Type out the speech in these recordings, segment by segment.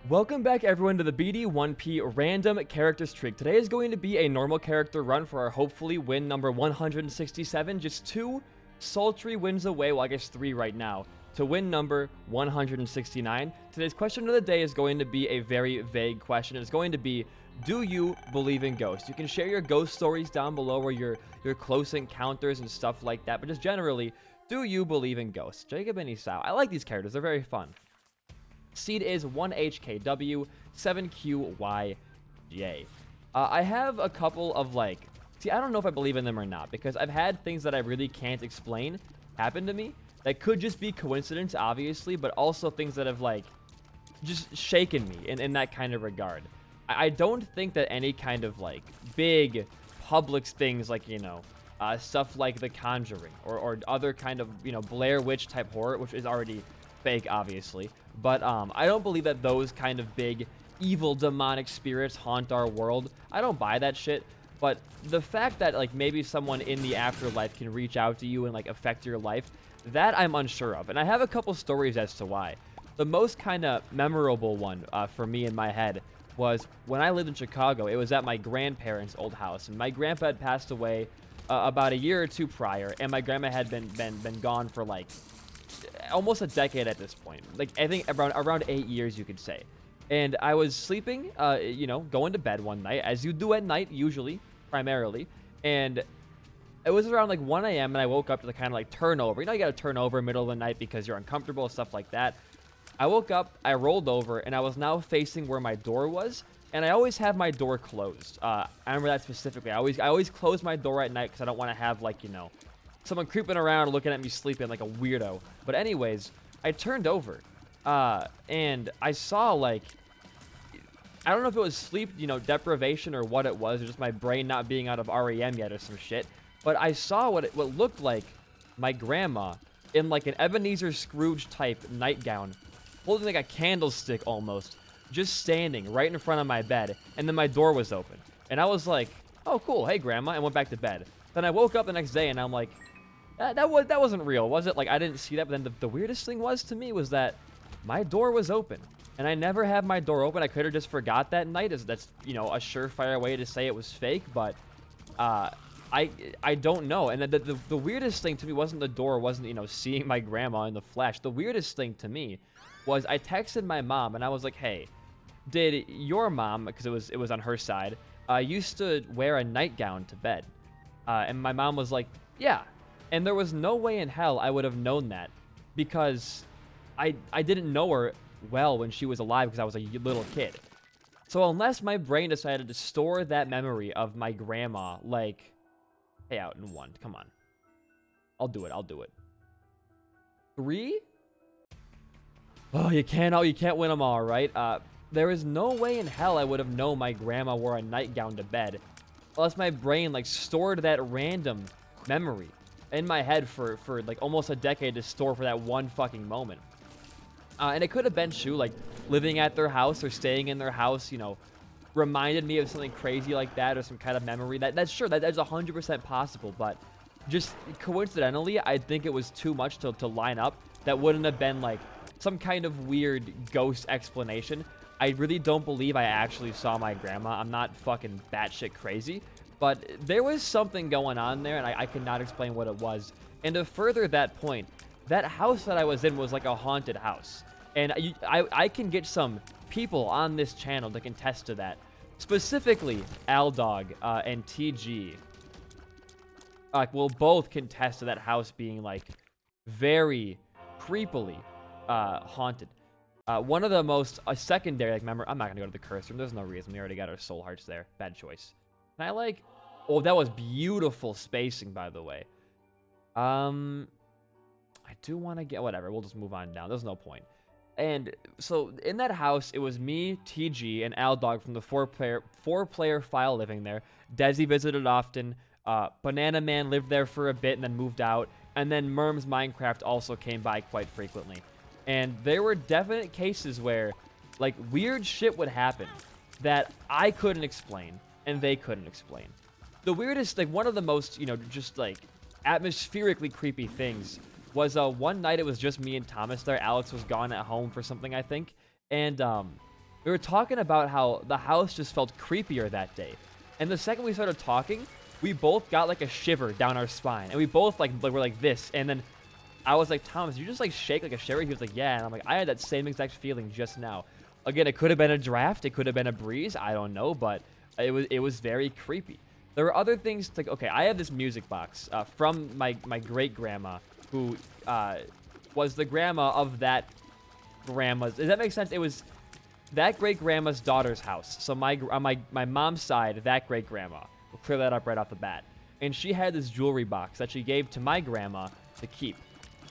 Welcome back everyone to the BD1P random character streak. Today is going to be a normal character run for our hopefully win number 167. Just 2 sultry wins away, well I guess 3 right now, to win number 169. Today's question of the day is going to be a very vague question. It's going to be, do you believe in ghosts? You can share your ghost stories down below or your close encounters and stuff like that, but just generally, do you believe in ghosts? Jacob and Esau. I like these characters, they're very fun. Seed is 1HKW, 7QYJ. I have a couple of I don't know if I believe in them or not, because I've had things that I really can't explain happen to me that could just be coincidence, obviously, but also things that have just shaken me in that kind of regard. I don't think that any kind of big public things stuff like The Conjuring or other kind of Blair Witch type horror, which is already fake, obviously, but I don't believe that those kind of big evil demonic spirits haunt our world. I don't buy that shit. But the fact that maybe someone in the afterlife can reach out to you and affect your life, that I'm unsure of, and I have a couple stories as to why. The most kind of memorable one for me in my head was when I lived in Chicago. It was at my grandparents' old house, and my grandpa had passed away about a year or two prior, and my grandma had been gone for almost a decade at this point. I think around 8 years, you could say. And I was sleeping, going to bed one night, as you do at night, usually, primarily. And it was around 1 a.m. and I woke up to the kind of turn over. You gotta turn over in the middle of the night because you're uncomfortable, stuff like that. I woke up, I rolled over, and I was now facing where my door was. And I always have my door closed. I remember that specifically. I always close my door at night because I don't want to have someone creeping around looking at me sleeping like a weirdo. But anyways, I turned over and I saw I don't know if it was sleep deprivation or what it was, or just my brain not being out of REM yet or some shit, but I saw what looked like my grandma in an Ebenezer Scrooge type nightgown, holding a candlestick almost, just standing right in front of my bed. And then my door was open and I was like, oh cool, hey grandma, and went back to bed. Then I woke up the next day and I'm like, that wasn't real, was it? I didn't see that. But then the weirdest thing was to me was that my door was open, and I never had my door open. I could have just forgot that night. That's a surefire way to say it was fake, but I don't know. And the weirdest thing to me wasn't the door, wasn't seeing my grandma in the flesh. The weirdest thing to me was I texted my mom and I was like, hey, did your mom, because it was on her side, used to wear a nightgown to bed? And my mom was like, yeah. And there was no way in hell I would have known that, because I didn't know her well when she was alive because I was a little kid. So unless my brain decided to store that memory of my grandma, hey, out in 1, come on. I'll do it. 3? Oh, you can't win them all, right? There is no way in hell I would have known my grandma wore a nightgown to bed, unless my brain stored that random memory in my head for almost a decade to store for that one fucking moment. And it could have been true, living at their house or staying in their house, reminded me of something crazy like that, or some kind of memory. That's sure, that's 100% possible, but just coincidentally, I think it was too much to line up. That wouldn't have been some kind of weird ghost explanation. I really don't believe I actually saw my grandma. I'm not fucking batshit crazy. But there was something going on there, and I cannot explain what it was. And to further that point, that house that I was in was a haunted house. And I can get some people on this channel to contest to that. Specifically, Aldog and TG. Will both contest to that house being, very creepily haunted. One of the most secondary, remember, I'm not going to go to the curse room. There's no reason. We already got our soul hearts there. Bad choice. And I oh, that was beautiful spacing, by the way. I do want to get, whatever, we'll just move on down. There's no point. And so in that house, it was me, TG, and Aldog from the four-player file living there. Desi visited often. Banana Man lived there for a bit and then moved out. And then Merm's Minecraft also came by quite frequently. And there were definite cases where, weird shit would happen that I couldn't explain and they couldn't explain. The weirdest, one of the most, just, atmospherically creepy things was one night it was just me and Thomas there. Alex was gone at home for something, I think. And We were talking about how the house just felt creepier that day. And the second we started talking, we both got like a shiver down our spine. And we both like were like this. And then I was like, Thomas, you just like shake like a shiver? He was like, yeah. And I'm like, I had that same exact feeling just now. Again, it could have been a draft. It could have been a breeze. I don't know. But it was very creepy. There were other things like, okay, I have this music box from my great-grandma who was the grandma of that grandma's. Does that make sense? It was that great-grandma's daughter's house. So on my mom's side, that great-grandma. We'll clear that up right off the bat. And she had this jewelry box that she gave to my grandma to keep.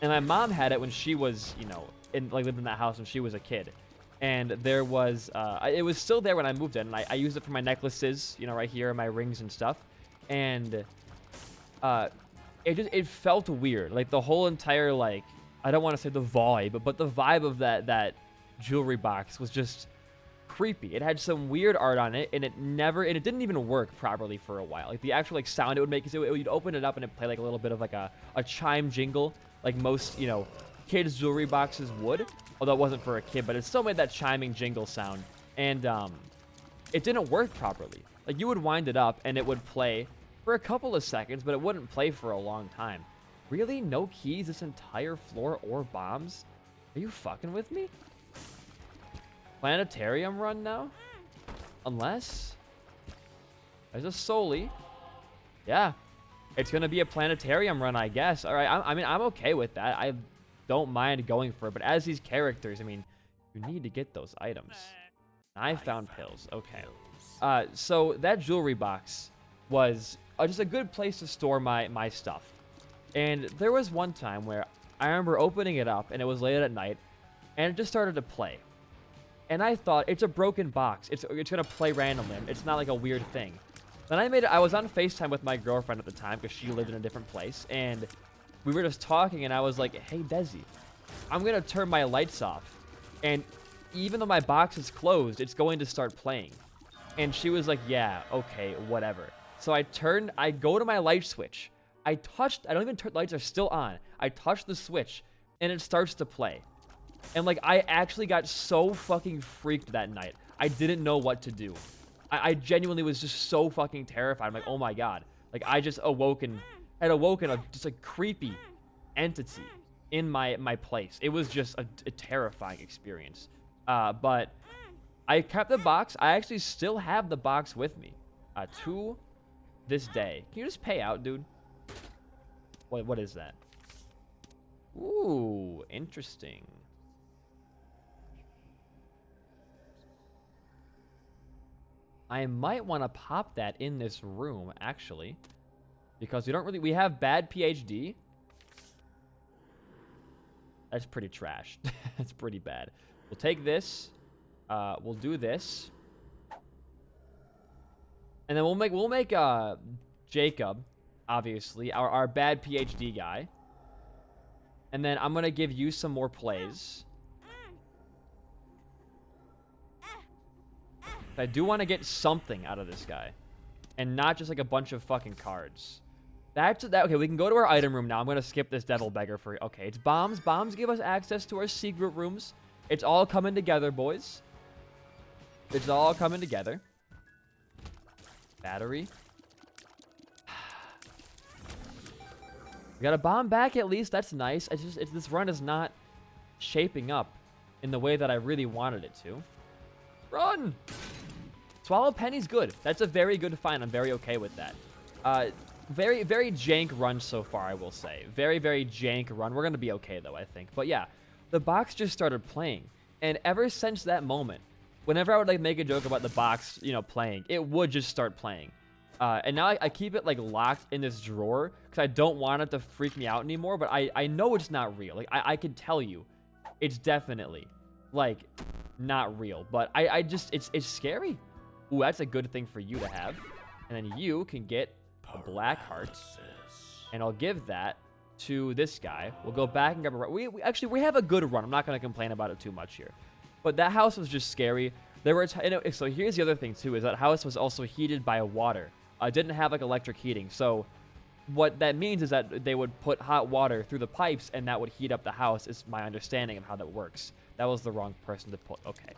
And my mom had it when she was, you know, lived in that house when she was a kid. And there was, it was still there when I moved in. And I used it for my necklaces, you know, right here, my rings and stuff. And it felt weird. Like the whole entire, like, I don't want to say the vibe, but the vibe of that jewelry box was just creepy. It had some weird art on it, and it didn't even work properly for a while. Like the actual like sound it would make, you'd open it up and it play like a little bit of like a chime jingle, like most, you know, kids' jewelry boxes would. Although it wasn't for a kid, but it still made that chiming jingle sound. And it didn't work properly. Like you would wind it up and it would play for a couple of seconds, but it wouldn't play for a long time. Really? No keys this entire floor or bombs? Are you fucking with me? Planetarium run now? Unless there's a Soli. Yeah. It's going to be a planetarium run, I guess. All right. I mean, I'm okay with that. I don't mind going for it. But as these characters, I mean, you need to get those items. I found pills. Okay. So that jewelry box was just a good place to store my stuff. And there was one time where I remember opening it up, and it was late at night, and it just started to play. And I thought, it's a broken box. It's going to play randomly. It's not like a weird thing. Then I was on FaceTime with my girlfriend at the time because she lived in a different place. And we were just talking, and I was like, hey, Desi, I'm going to turn my lights off. And even though my box is closed, it's going to start playing. And she was like, yeah, okay, whatever. So I go to my light switch. I don't even turn, lights are still on. I touch the switch, and it starts to play. And, like, I actually got so fucking freaked that night. I didn't know what to do. I genuinely was just so fucking terrified. I'm like, oh my god. Like, I just had awoken just a creepy entity in my place. It was just a terrifying experience. But I kept the box. I actually still have the box with me to this day. Can you just pay out, dude? What is that? Ooh, interesting. I might want to pop that in this room, actually. Because we have bad PhD. That's pretty trash. That's pretty bad. We'll take this. We'll do this. And then we'll make Jacob, obviously, our bad PhD guy. And then I'm going to give you some more plays. I do want to get something out of this guy. And not just like a bunch of fucking cards. Okay, we can go to our item room now. I'm going to skip this devil beggar for... Okay, it's bombs. Bombs give us access to our secret rooms. It's all coming together, boys. It's all coming together. Battery. We got a bomb back at least. That's nice. This run is not shaping up in the way that I really wanted it to. Run! Swallow Penny's good. That's a very good find. I'm very okay with that. Very, very jank run so far, I will say. Very, very jank run. We're going to be okay, though, I think. But yeah, the box just started playing. And ever since that moment, whenever I would like make a joke about the box, you know, playing, it would just start playing. And now I keep it like locked in this drawer because I don't want it to freak me out anymore. But I know it's not real. Like I can tell you, it's definitely like not real. But I just it's scary. Ooh, that's a good thing for you to have. And then you can get a black heart, and I'll give that to this guy. We'll go back and grab a... We have a good run. I'm not going to complain about it too much here. But that house was just scary. There were... So here's the other thing, too, is that house was also heated by water. Didn't have, like, electric heating. So what that means is that they would put hot water through the pipes, and that would heat up the house, is my understanding of how that works. That was the wrong person to put. Okay.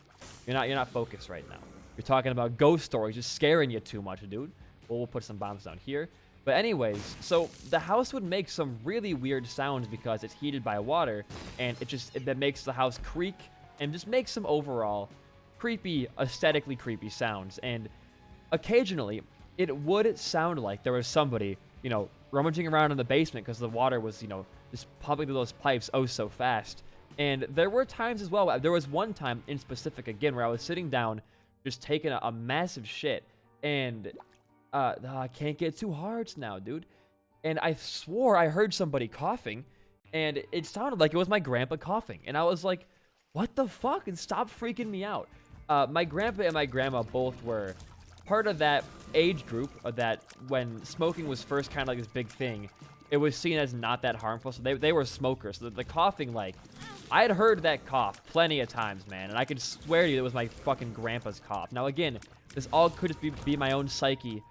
You're not focused right now. You're talking about ghost stories just scaring you too much, dude. Well, we'll put some bombs down here. But anyways, so the house would make some really weird sounds because it's heated by water, and that makes the house creak and just makes some overall creepy, aesthetically creepy sounds. And occasionally, it would sound like there was somebody, rummaging around in the basement because the water was, just pumping through those pipes oh so fast. And there were times as well. There was one time in specific, again, where I was sitting down just taking a massive shit, and I can't get too hard now, dude. And I swore I heard somebody coughing, and it sounded like it was my grandpa coughing. And I was like, what the fuck? And stop freaking me out. My grandpa and my grandma both were part of that age group that when smoking was first kind of like this big thing, it was seen as not that harmful. So they were smokers. So the coughing, like, I had heard that cough plenty of times, man. And I could swear to you it was my fucking grandpa's cough. Now, again, this all could just be my own psyche,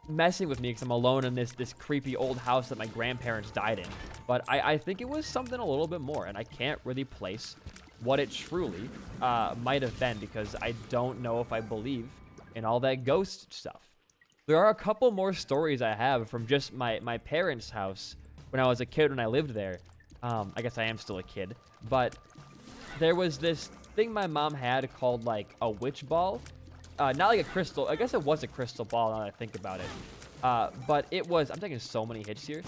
messing with me because I'm alone in this creepy old house that my grandparents died in. But I think it was something a little bit more, and I can't really place what it truly might have been because I don't know if I believe in all that ghost stuff. There are a couple more stories I have from just my parents' house when I was a kid when I lived there. I guess I am still a kid, but there was this thing my mom had called like a witch ball. Not like a crystal. I guess it was a crystal ball now that I think about it. But it was, I'm taking so many hits here.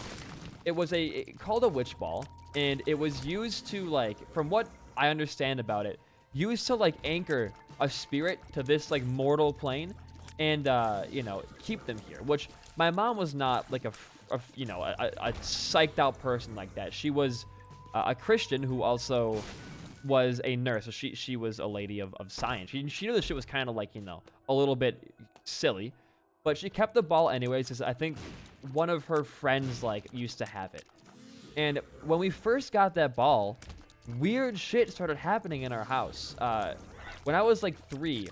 It was called a witch ball, and it was used to, like, from what I understand about it, used to like anchor a spirit to this like mortal plane and, keep them here, which my mom was not like a psyched out person like that. She was a Christian who also was a nurse, so she was a lady of science. She knew this shit was kind of like, a little bit silly, but she kept the ball anyways because I think one of her friends like used to have it. And when we first got that ball, weird shit started happening in our house. When I was like 3,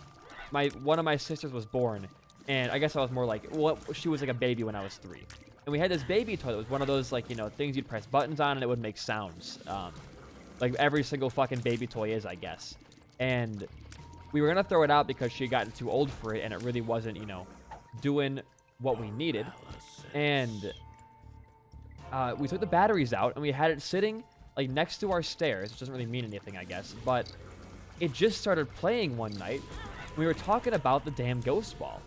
one of my sisters was born, and I guess I was more like, well, she was like a baby when I was 3. And we had this baby toy that was one of those like, things you'd press buttons on and it would make sounds. Like every single fucking baby toy is, I guess. And we were gonna throw it out because she had gotten too old for it and it really wasn't, doing what we needed. And we took the batteries out and we had it sitting like next to our stairs, which doesn't really mean anything, I guess. But it just started playing one night. We were talking about the damn ghost ball.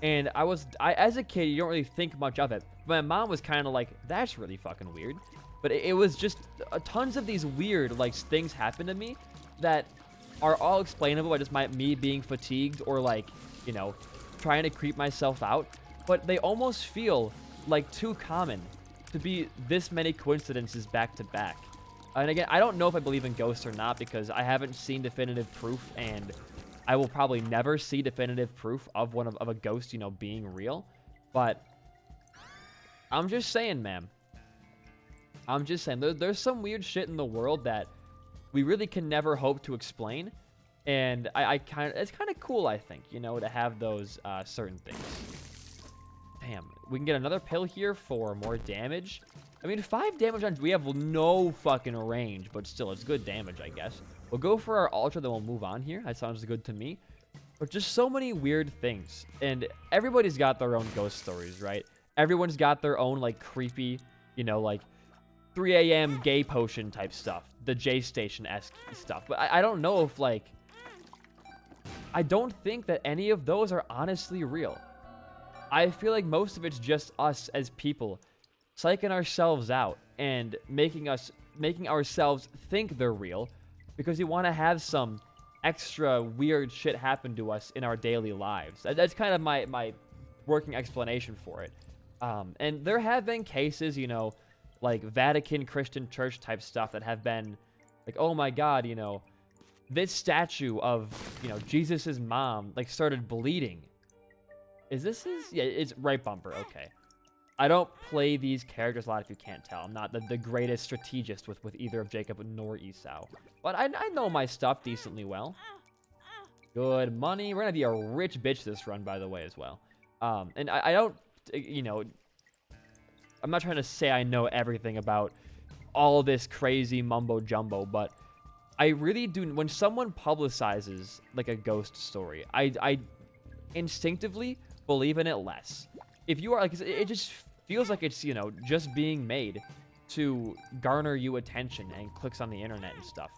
And I as a kid, you don't really think much of it. But my mom was kind of like, that's really fucking weird. But it was just tons of these weird, like, things happen to me that are all explainable by just me being fatigued or, like, trying to creep myself out. But they almost feel like too common to be this many coincidences back to back. And again, I don't know if I believe in ghosts or not because I haven't seen definitive proof, and I will probably never see definitive proof of a ghost, being real. But I'm just saying, man. I'm just saying, there's some weird shit in the world that we really can never hope to explain. And it's kind of cool, I think, to have those certain things. Damn, we can get another pill here for more damage. I mean, 5 damage on, we have no fucking range, but still, it's good damage, I guess. We'll go for our ultra, then we'll move on here. That sounds good to me. But just so many weird things. And everybody's got their own ghost stories, right? Everyone's got their own, like, creepy, like, 3 a.m. gay potion type stuff. The J Station-esque stuff. But I don't know if, like, I don't think that any of those are honestly real. I feel like most of it's just us as people psyching ourselves out and making ourselves think they're real because we want to have some extra weird shit happen to us in our daily lives. That's kind of my working explanation for it. And there have been cases, like Vatican Christian Church type stuff that have been like, oh my God, this statue of, Jesus's mom, like, started bleeding. Yeah, it's right bumper. Okay. I don't play these characters a lot if you can't tell. I'm not the greatest strategist with either of Jacob nor Esau. But I know my stuff decently well. Good money. We're going to be a rich bitch this run, by the way, as well. And I don't, I'm not trying to say I know everything about all this crazy mumbo jumbo, but I really do. When someone publicizes like a ghost story, I instinctively believe in it less. If you are like, it just feels like it's, you know, just being made to garner you attention and clicks on the internet and stuff.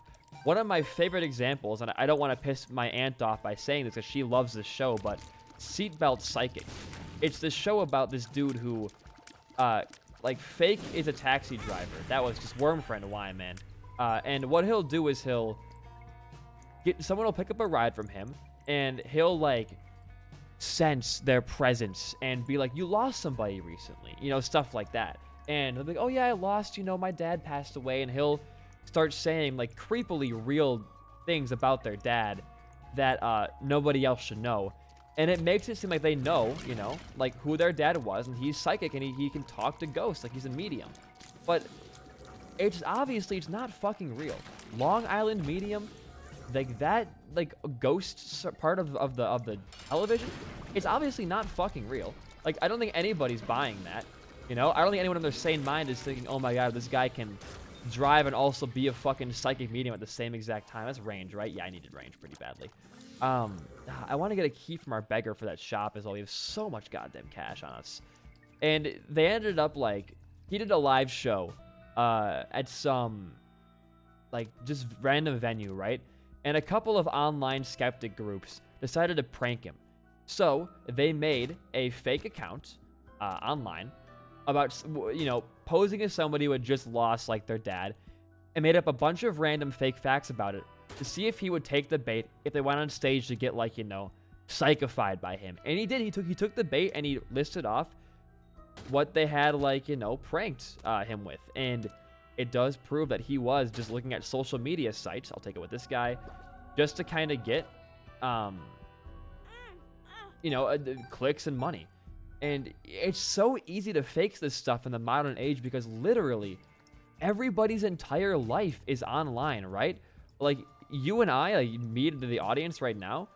One of my favorite examples, and I don't want to piss my aunt off by saying this because she loves this show, but Seatbelt Psychic. It's this show about this dude who, like, fake is a taxi driver. That was just worm friend why, man. And what he'll do is someone will pick up a ride from him, and he'll, like, sense their presence and be like, you lost somebody recently, you know, stuff like that. And they'll be like, oh yeah, I lost, you know, my dad passed away. And he'll start saying like creepily real things about their dad that nobody else should know. And it makes it seem like they know, you know, like who their dad was, and he's psychic and he can talk to ghosts, like he's a medium. But it's obviously it's not fucking real. Long Island medium, like that, like a ghost part of the television, it's obviously not fucking real. Like I don't think anybody's buying that. You know, I don't think anyone in their sane mind is thinking, oh my god, this guy can drive and also be a fucking psychic medium at the same exact time. That's range, right? Yeah, I needed range pretty badly. I want to get a key from our beggar for that shop as well. We have so much goddamn cash on us. And they ended up like, he did a live show at some like just random venue, right? And a couple of online skeptic groups decided to prank him. So they made a fake account online about, you know, posing as somebody who had just lost like their dad, and made up a bunch of random fake facts about it to see if he would take the bait if they went on stage to get, like, you know, psychified by him. And he did. He took the bait and he listed off what they had, like, you know, pranked him with. And it does prove that he was just looking at social media sites, I'll take it with this guy, just to kind of get, you know, clicks and money. And it's so easy to fake this stuff in the modern age because literally everybody's entire life is online, right? Like you and I, like me to the audience right now,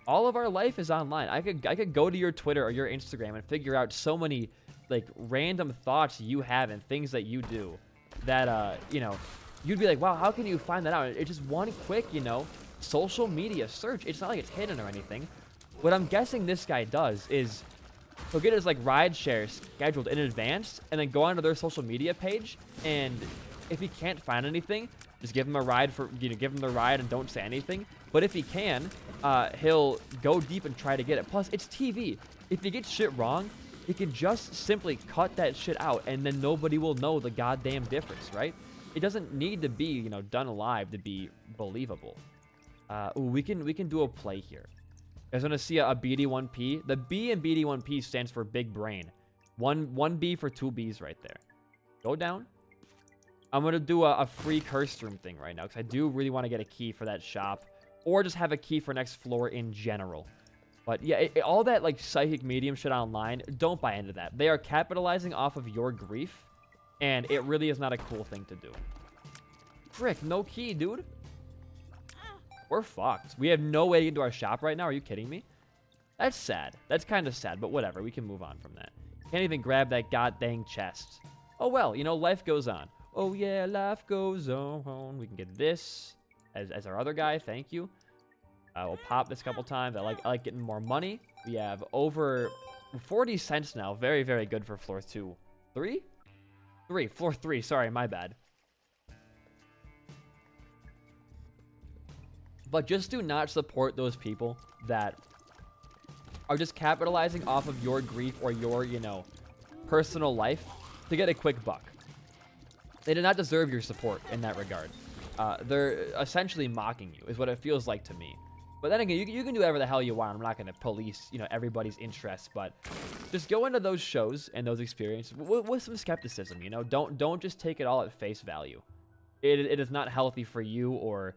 all of our life is online. I could go to your Twitter or your Instagram and figure out so many like random thoughts you have and things that you do that, you know, you'd be like, wow, how can you find that out? It's just one quick, you know, social media search. It's not like it's hidden or anything. What I'm guessing this guy does is he'll get his like ride share scheduled in advance and then go onto their social media page, and if he can't find anything, just give him a ride for, you know, give him the ride and don't say anything. But if he can, he'll go deep and try to get it. Plus, it's TV. If he gets shit wrong, he can just simply cut that shit out and then nobody will know the goddamn difference, right? It doesn't need to be, you know, done live to be believable. Ooh, we can do a play here. You guys want to see a BD1P? The B in BD1P stands for big brain. One B for 2 Bs right there. Go down. I'm going to do a free curse room thing right now because I do really want to get a key for that shop, or just have a key for next floor in general. But yeah, all that like psychic medium shit online, don't buy into that. They are capitalizing off of your grief, and it really is not a cool thing to do. Frick, no key, dude. We're fucked. We have no way to get into our shop right now. Are you kidding me? That's sad. That's kind of sad, but whatever. We can move on from that. Can't even grab that goddamn chest. Oh, well, you know, life goes on. Oh, yeah, life goes on. We can get this as our other guy. Thank you. We'll pop this a couple times. I like getting more money. We have over 40 cents now. Very, very good for floor 2. 3? 3. Floor 3. Sorry, my bad. But just do not support those people that are just capitalizing off of your grief or your, you know, personal life to get a quick buck. They do not deserve your support in that regard. They're essentially mocking you, is what it feels like to me. But then again, you can do whatever the hell you want. I'm not going to police, you know, everybody's interests, but just go into those shows and those experiences with some skepticism, you know? Don't just take it all at face value. It is not healthy for you or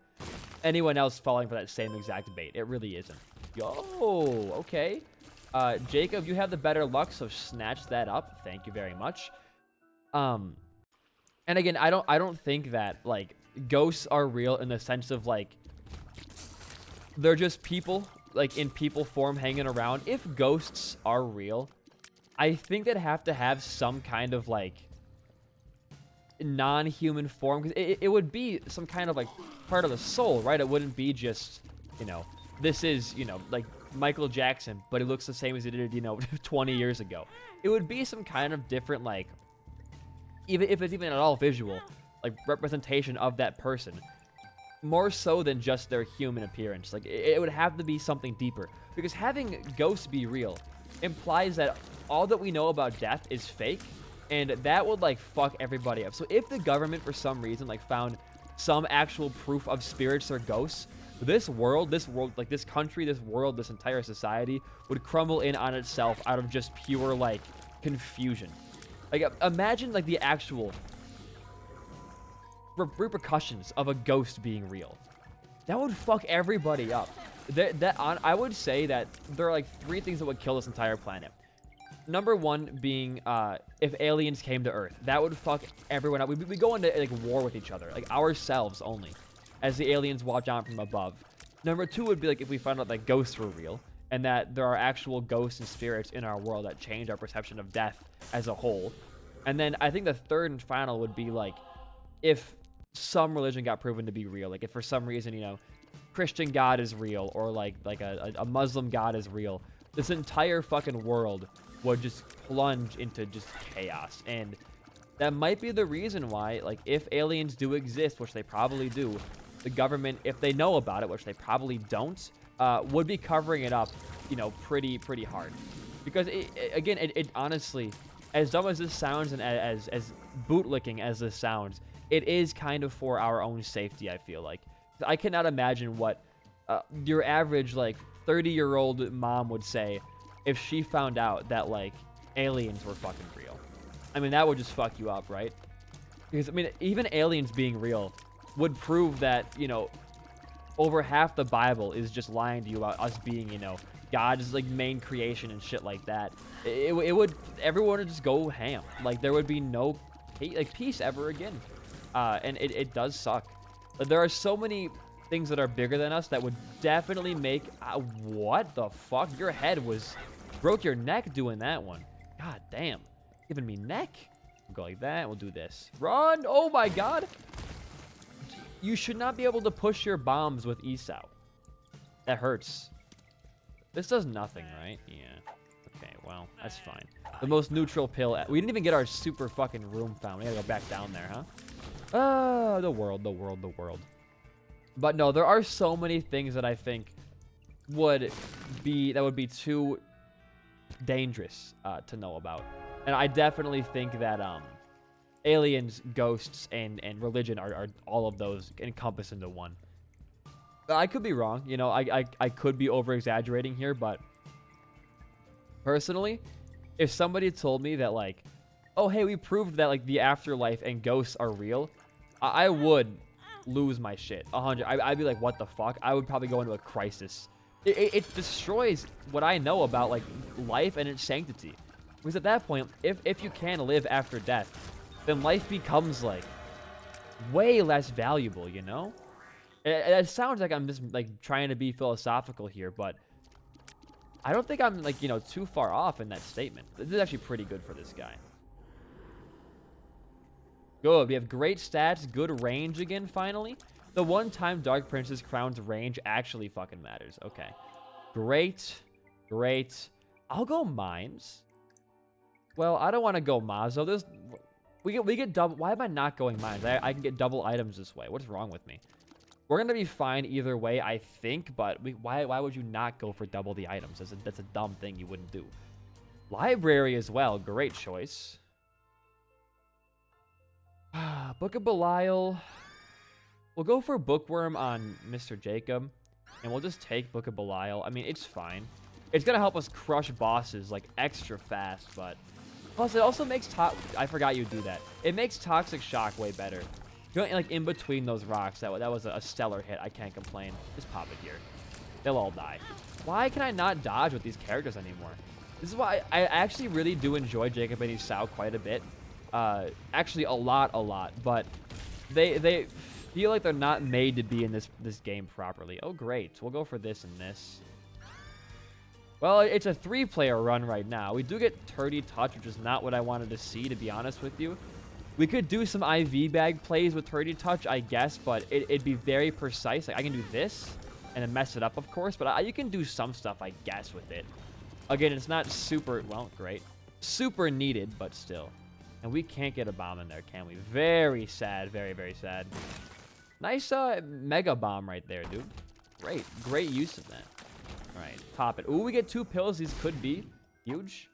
anyone else falling for that same exact bait. It really isn't. Yo, okay. Jacob, you have the better luck, so snatch that up. Thank you very much. And again, I don't think that like ghosts are real in the sense of like they're just people like in people form hanging around. If ghosts are real, I think they'd have to have some kind of like non-human form, because it would be some kind of like part of the soul, right? It wouldn't be just, you know, this is, you know, like Michael Jackson, but it looks the same as it did, you know, 20 years ago. It would be some kind of different, like, even if it's even at all visual, like representation of that person, more so than just their human appearance. Like, it would have to be something deeper, because having ghosts be real implies that all that we know about death is fake, and that would like fuck everybody up. So if the government for some reason like found some actual proof of spirits or ghosts, this world, like this country, this world, this entire society would crumble in on itself out of just pure like confusion. Like, imagine like the actual repercussions of a ghost being real. That would fuck everybody up. I would say that there are like 3 things that would kill this entire planet. Number 1 being if aliens came to Earth. That would fuck everyone up. We go into like war with each other, like ourselves only, as the aliens watch on from above. Number 2 would be like if we found out that ghosts were real, and that there are actual ghosts and spirits in our world that change our perception of death as a whole. And then I think the third and final would be like if some religion got proven to be real. Like if for some reason, you know, Christian God is real, or like a Muslim God is real. This entire fucking world would just plunge into just chaos. And that might be the reason why, like, if aliens do exist, which they probably do, the government, if they know about it, which they probably don't, would be covering it up, you know, pretty hard. Because it honestly, as dumb as this sounds and as bootlicking as this sounds, it is kind of for our own safety, I feel like. I cannot imagine what your average like 30-year-old mom would say if she found out that like aliens were fucking real. I mean, that would just fuck you up, right? Because I mean, even aliens being real would prove that, you know, over half the Bible is just lying to you about us being, you know, God's like main creation and shit like that. It would, everyone would just go ham. Like there would be no peace ever again. And it does suck. But there are so many things that are bigger than us that would definitely make... what the fuck? Your head broke your neck doing that one. God damn. Giving me neck. We'll go like that. We'll do this. Run! Oh my god! You should not be able to push your bombs with Esau. That hurts. This does nothing, right? Yeah. Okay, well, that's fine. The most neutral pill... We didn't even get our super fucking room found. We gotta go back down there, huh? The world. But no, there are so many things that I think would be too dangerous to know about. And I definitely think that aliens, ghosts, and religion are all of those encompassed into one. I could be wrong, you know, I could be over-exaggerating here, but personally, if somebody told me that like, oh hey, we proved that like the afterlife and ghosts are real, I would lose my shit. 100. I'd be like, what the fuck? I would probably go into a crisis. It destroys what I know about like life and its sanctity. Because at that point, if you can live after death, then life becomes like way less valuable, you know? It sounds like I'm just like trying to be philosophical here, but I don't think I'm like, you know, too far off in that statement. This is actually pretty good for this guy. Good. We have great stats, good range again, finally. The one time Dark Prince's crown's range actually fucking matters. Okay. Great. I'll go mines. Well, I don't want to go Mazo. We get double. Why am I not going mines? I can get double items this way. What's wrong with me? We're gonna be fine either way, I think. But why would you not go for double the items? That's a dumb thing you wouldn't do. Library as well. Great choice. Book of Belial. We'll go for Bookworm on Mr. Jacob, and we'll just take Book of Belial. I mean, it's fine. It's gonna help us crush bosses like extra fast, but plus it also makes I forgot you do that. It makes Toxic Shock way better. Going like in between those rocks, that was a stellar hit. I can't complain. Just pop it here. They'll all die. Why can I not dodge with these characters anymore? This is why I actually really do enjoy Jacob and Esau quite a bit. Actually a lot, but they feel like they're not made to be in this game properly. Oh great, we'll go for this and this. Well, it's a 3-player run right now. We do get Turdy Touch, which is not what I wanted to see, to be honest with you. We could do some IV bag plays with Turdy Touch, I guess, but it'd be very precise. Like, I can do this and then mess it up, of course, but you can do some stuff, I guess, with it. Again, it's not super, well, great. Super needed, but still. And we can't get a bomb in there, can we? Very sad, very, very sad. Nice mega bomb right there, dude. Great, great use of that. All right, pop it. Ooh, we get 2 pills. These could be huge.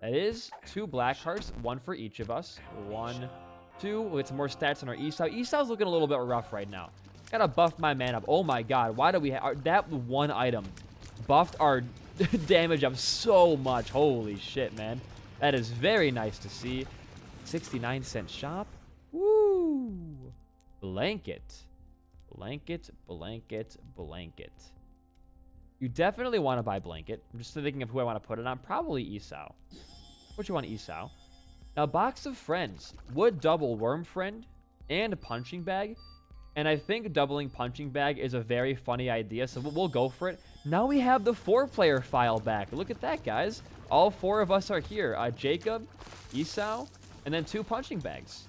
That is 2 black hearts, 1 for each of us. 1, 2. We'll get some more stats on our Esau. Esau's looking a little bit rough right now. Gotta buff my man up. Oh my god, why do we have that one item buffed our damage up so much? Holy shit, man. That is very nice to see. 69-cent shop. Woo! Blanket. Blanket, blanket, blanket. You definitely want to buy blanket. I'm just thinking of who I want to put it on. Probably Esau. What you want, Esau? Now, box of friends. Would double worm friend and punching bag. And I think doubling punching bag is a very funny idea, so we'll go for it. Now we have the 4-player file back. Look at that, guys. All 4 of us are here. Jacob, Esau, and then 2 punching bags.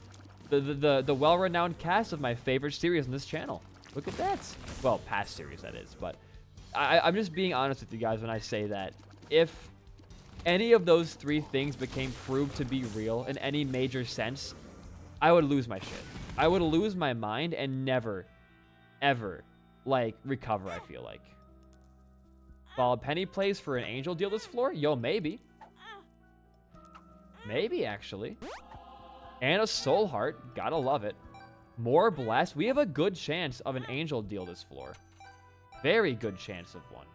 The well-renowned cast of my favorite series on this channel. Look at that. Well, past series, that is. But I'm just being honest with you guys when I say that if any of those 3 things became proved to be real in any major sense, I would lose my shit. I would lose my mind and never, ever, like, recover, I feel like. While Penny plays for an angel deal this floor? Yo, maybe. Maybe, actually. And a soul heart. Gotta love it. More blessed. We have a good chance of an angel deal this floor. Very good chance of one.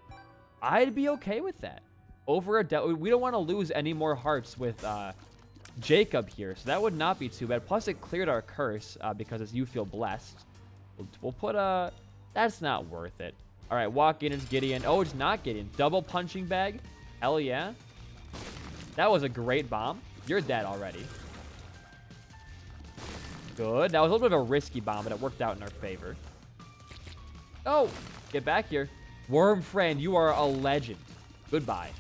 I'd be okay with that. Over a we don't want to lose any more hearts with Jacob here, so that would not be too bad. Plus, it cleared our curse because it's you feel blessed. We'll put a... That's not worth it. All right, walk in. It's Gideon. Oh, it's not Gideon. Double punching bag. Hell yeah. That was a great bomb. You're dead already. Good. That was a little bit of a risky bomb, but it worked out in our favor. Oh, get back here. Worm friend, you are a legend. Goodbye.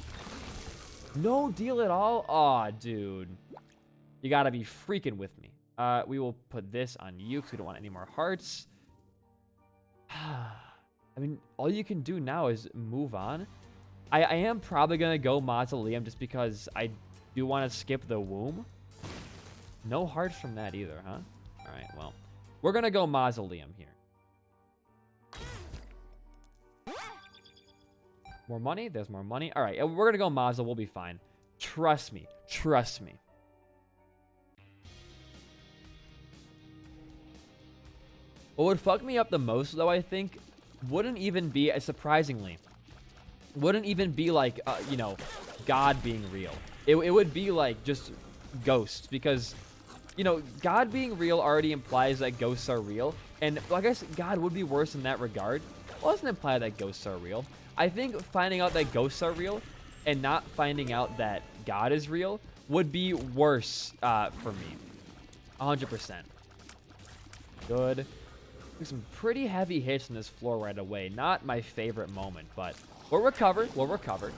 No deal at all? Aw, dude. You gotta be freaking with me. We will put this on you because we don't want any more hearts. I mean, all you can do now is move on. I am probably gonna go Mausoleum just because I do want to skip the womb. No hearts from that either, huh? All right, well, we're gonna go Mausoleum here. More money? There's more money. All right, we're gonna go Mausoleum. We'll be fine. Trust me. Trust me. What would fuck me up the most, though, I think, wouldn't even be, surprisingly, wouldn't even be like, you know, God being real. It would be like just ghosts, because, you know, God being real already implies that ghosts are real. And well, I guess God would be worse in that regard. It doesn't imply that ghosts are real. I think finding out that ghosts are real and not finding out that God is real would be worse for me. 100%. Good. Some pretty heavy hits in this floor right away. Not my favorite moment, but we'll recover. We'll recover.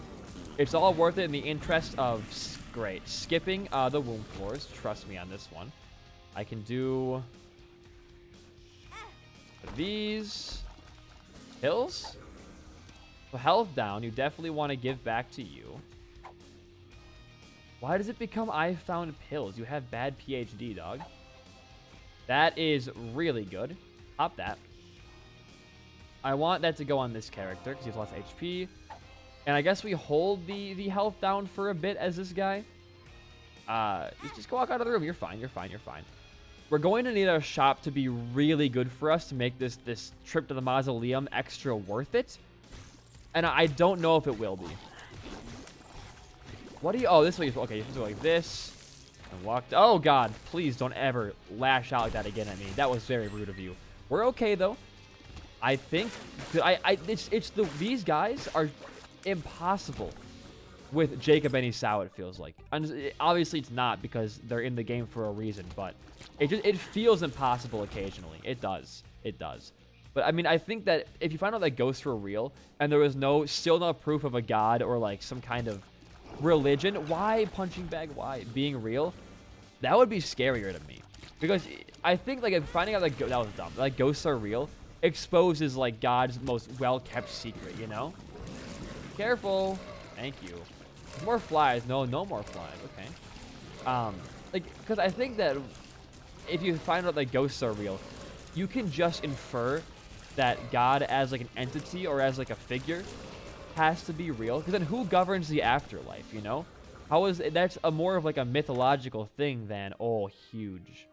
It's all worth it in the interest of, great, skipping the womb floors. Trust me on this one. I can do these hills. So health down. You definitely want to give back to you. Why does it become I found pills? You have bad PhD, dog. That is really good. Pop that. I want that to go on this character because he has lots of HP. And I guess we hold the health down for a bit as this guy. Just go walk out of the room. You're fine. You're fine. You're fine. We're going to need our shop to be really good for us to make this trip to the Mausoleum extra worth it. And I don't know if it will be. What do you... Oh, this way. Okay, you have to go like this. And walk... Oh, God. Please don't ever lash out like that again at me. That was very rude of you. We're okay, though. I think... These guys are impossible with Jacob and Esau, it feels like. And obviously, it's not because they're in the game for a reason, but it feels impossible occasionally. It does. It does. But, I mean, I think that if you find out that ghosts were real and there was still no proof of a god or, like, some kind of religion, why punching bag, why being real, That would be scarier to me. Because I think, like, finding out, like, that was dumb. Like, ghosts are real exposes, like, God's most well-kept secret, you know? Careful. Thank you. More flies. No more flies. Okay. Like, because I think that if you find out that ghosts are real, you can just infer that God as, like, an entity or as, like, a figure has to be real. Because then who governs the afterlife, you know? How is that's a more of, like, a mythological thing than, oh, huge.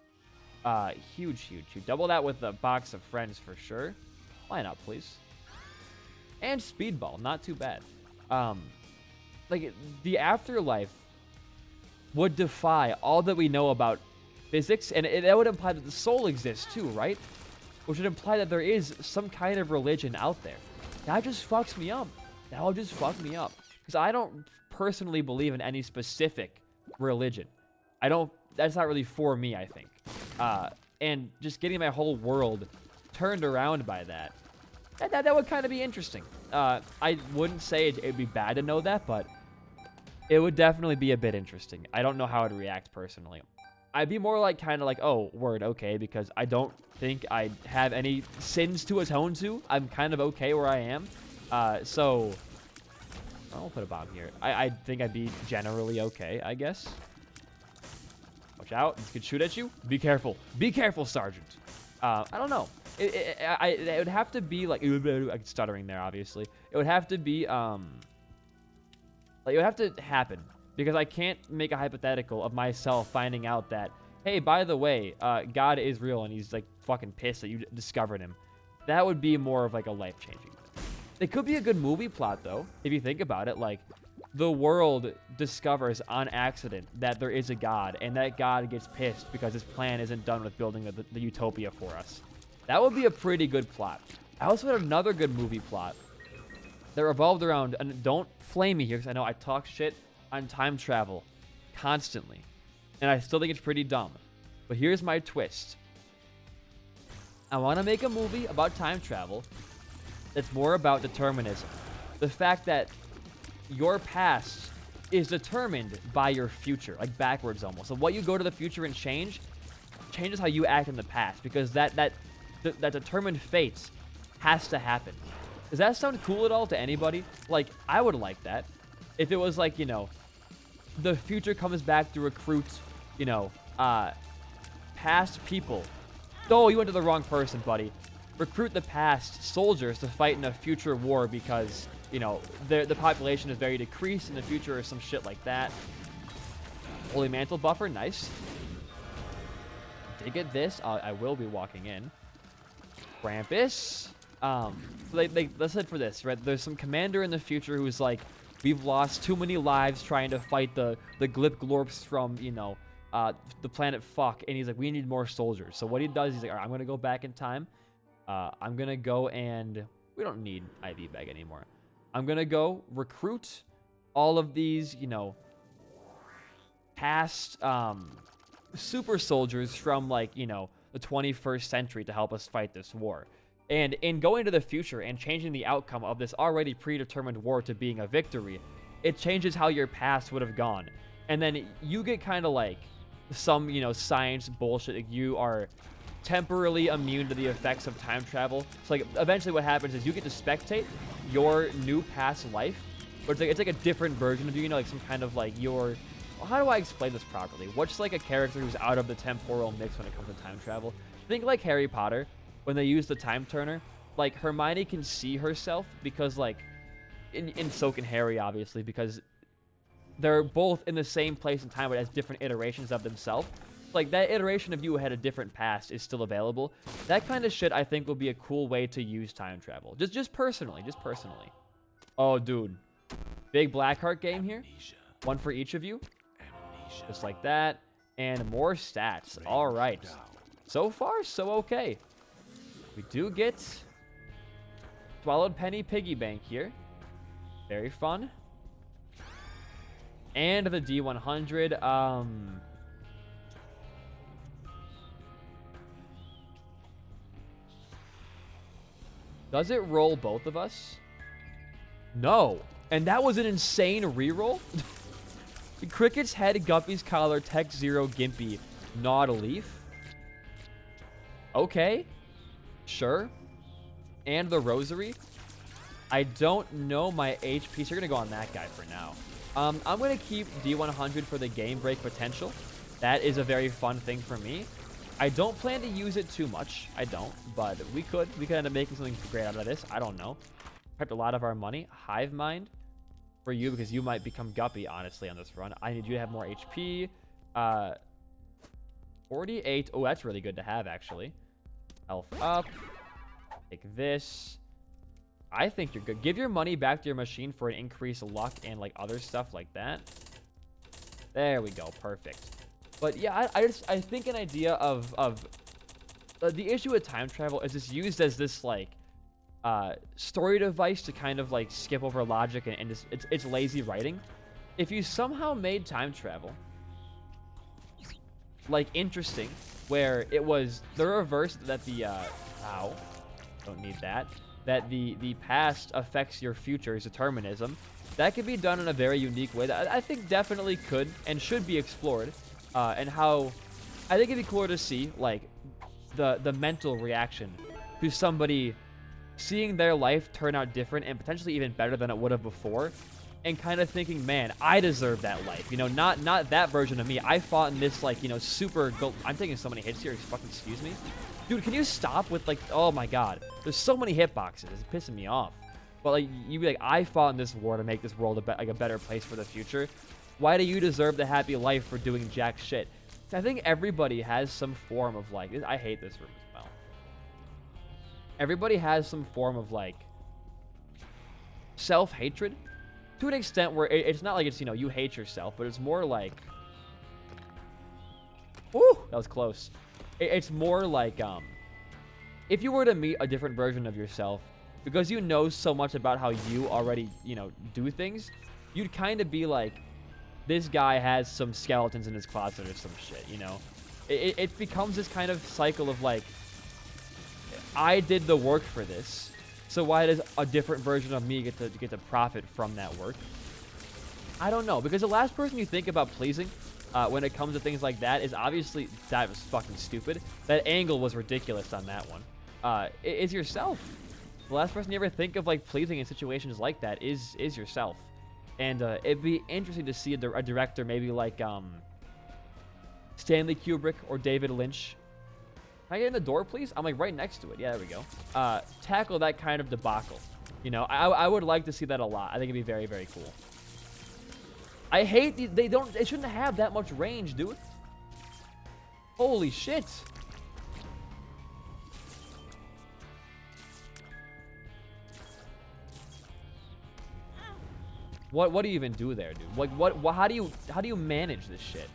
Huge. Double that with a box of friends for sure. Why not, please? And speedball, not too bad. Like, the afterlife would defy all that we know about physics, and that would imply that the soul exists too, right? Which would imply that there is some kind of religion out there. That just fucks me up. That would just fuck me up. Because I don't personally believe in any specific religion. That's not really for me, I think. And just getting my whole world turned around by that would kind of be interesting. I wouldn't say it'd be bad to know that, but it would definitely be a bit interesting. I don't know how I'd react personally. I'd be more like, kind of like, oh, word, okay, because I don't think I have any sins to atone to. I'm kind of okay where I am. So I'll put a bomb here. I think I'd be generally okay, I guess. Watch out. This could shoot at you. Be careful. Be careful, Sergeant. I don't know. It would have to be like, I'm stuttering there, obviously. It would have to be, like, it would have to happen. Because I can't make a hypothetical of myself finding out that, hey, by the way, God is real and he's, like, fucking pissed that you discovered him. That would be more of, like, a life-changing. It could be a good movie plot, though, if you think about it. Like, the world discovers on accident that there is a God, and that God gets pissed because his plan isn't done with building the utopia for us. That would be a pretty good plot. I also had another good movie plot that revolved around, and don't flame me here, because I know I talk shit on time travel constantly, and I still think it's pretty dumb. But here's my twist. I want to make a movie about time travel that's more about determinism. The fact that your past is determined by your future, like backwards almost. So what you go to the future and changes how you act in the past, because that determined fate has to happen. Does that sound cool at all to anybody? Like, I would like that. If it was like, you know, the future comes back to recruit, you know, past people. Oh, you went to the wrong person, buddy. Recruit the past soldiers to fight in a future war because, you know, the population is very decreased in the future or some shit like that. Holy Mantle buffer, nice. Did get this. I will be walking in. Krampus. So let's head for this, right? There's some commander in the future who's like, we've lost too many lives trying to fight the Glip Glorps from, you know, the planet Fuck, and he's like, we need more soldiers. So what he does, he's like, all right, I'm gonna go back in time. I'm gonna go and we don't need IV bag anymore. I'm gonna go recruit all of these, you know, past super soldiers from, like, you know, the 21st century to help us fight this war. And in going to the future and changing the outcome of this already predetermined war to being a victory, it changes how your past would have gone. And then you get kind of like some, you know, science bullshit. Like, you are temporarily immune to the effects of time travel. So, like, eventually what happens is you get to spectate your new past life, but it's like a different version of you, you know, like some kind of like your... How do I explain this properly? What's like a character who's out of the temporal mix when it comes to time travel? Think like Harry Potter. When they use the time turner, like, Hermione can see herself because, like, in so can Harry, obviously, because they're both in the same place in time, but as different iterations of themselves. Like, that iteration of you who had a different past is still available. That kind of shit, I think, will be a cool way to use time travel. Just personally. Oh, dude. Big Blackheart game here. One for each of you. Just like that. And more stats. All right. So far, so okay. We do get Swallowed Penny Piggy Bank here. Very fun. And the D100. Does it roll both of us? No. And that was an insane reroll? Cricket's Head, Guppy's Collar, Tech Zero, Gimpy, Nautilus. Okay. Sure. And the Rosary. I don't know my HP, so you're going to go on that guy for now. I'm going to keep D100 for the game break potential. That is a very fun thing for me. I don't plan to use it too much. I don't, but we could. We could end up making something great out of this. I don't know. Prepped a lot of our money. Hive Mind for you because you might become Guppy, honestly, on this run. I need you to have more HP. 48. Oh, that's really good to have, actually. Health up. Take this. I think you're good. Give your money back to your machine for an increased luck and like other stuff like that. There we go. Perfect. But yeah, I think an idea of the issue with time travel is it's used as this like story device to kind of like skip over logic and it's lazy writing. If you somehow made time travel like interesting, where it was the reverse that the ow, don't need that. That the past affects your future's determinism. That could be done in a very unique way that I think definitely could and should be explored. And how I think it'd be cooler to see like the mental reaction to somebody seeing their life turn out different and potentially even better than it would have before, and kind of thinking, man, I deserve that life. You know, not that version of me. I fought in this like, you know, super I'm taking so many hits here. Fucking excuse me. Dude, can you stop with like, oh my god. There's so many hitboxes. It's pissing me off. But like, you'd be like, I fought in this war to make this world a better place for the future. Why do you deserve the happy life for doing jack shit? I think everybody has some form of like, I hate this room as well. Everybody has some form of like self-hatred to an extent where it's not like it's, you know, you hate yourself, but it's more like, ooh, that was close. It's more like, if you were to meet a different version of yourself, because you know so much about how you already, you know, do things, you'd kind of be like, this guy has some skeletons in his closet or some shit, you know? It becomes this kind of cycle of like, I did the work for this, so why does a different version of me get to profit from that work? I don't know, because the last person you think about pleasing when it comes to things like that is obviously, that was fucking stupid. That angle was ridiculous on that one. Is yourself. The last person you ever think of like pleasing in situations like that is yourself. And it'd be interesting to see a director maybe like Stanley Kubrick or David Lynch. Can I get in the door, please? I'm like right next to it. Yeah, there we go. Tackle that kind of debacle. You know, I would like to see that a lot. I think it'd be very, very cool. I hate they shouldn't have that much range, dude. Holy shit. What do you even do there, dude? Like how do you manage this shit?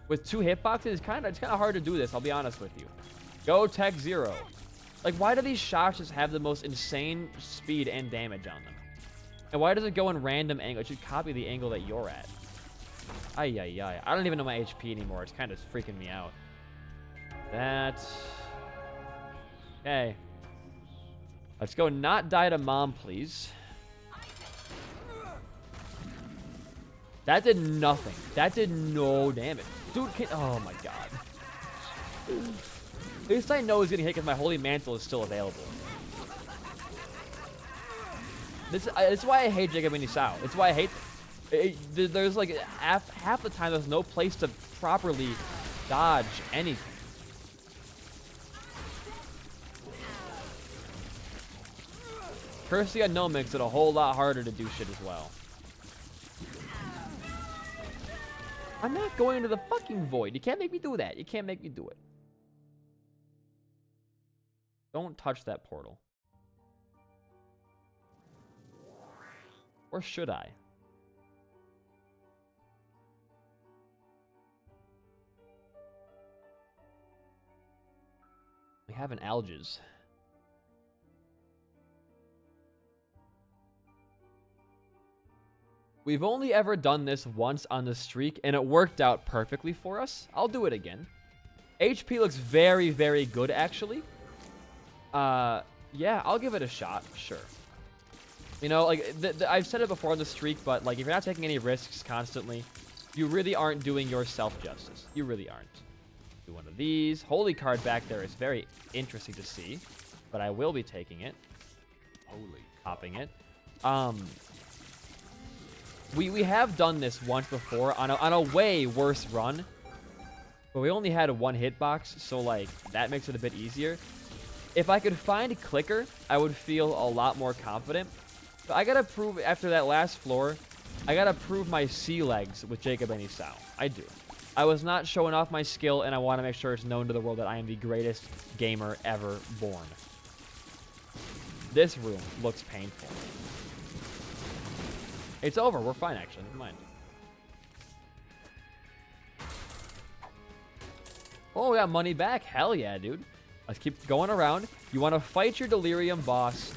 With 2 hitboxes, it's kind of hard to do this, I'll be honest with you. Go Tech Zero. Like, why do these shots just have the most insane speed and damage on them? And why does it go in random angle? It should copy the angle that you're at. Ay, ay, ay. I don't even know my HP anymore. It's kind of freaking me out. That. Okay. Let's go not die to mom, please. That did nothing. That did no damage. Dude, oh my god. At least I know he's getting hit because my Holy Mantle is still available. This is why I hate Jacob Sao. It's why I hate them. There's like half the time there's no place to properly dodge anything. Curse the Unknown makes it a whole lot harder to do shit as well. I'm not going into the fucking void. You can't make me do that. You can't make me do it. Don't touch that portal. Or should I? We have an Algiz. We've only ever done this once on the streak, and it worked out perfectly for us. I'll do it again. HP looks very, very good, actually. Yeah, I'll give it a shot, sure. You know, like, I've said it before on the streak, but, like, if you're not taking any risks constantly, you really aren't doing yourself justice. You really aren't. Do one of these. Holy card back there is very interesting to see, but I will be taking it. Holy. Popping it. We have done this once before on a way worse run, but we only had a 1 hitbox, so, like, that makes it a bit easier. If I could find Clicker, I would feel a lot more confident. But I gotta prove, after that last floor, I gotta prove my sea legs with Jacob and Isao. I do. I was not showing off my skill, and I want to make sure it's known to the world that I am the greatest gamer ever born. This room looks painful. It's over. We're fine, actually. Never mind. Oh, we got money back. Hell yeah, dude. Let's keep going around. You want to fight your Delirium boss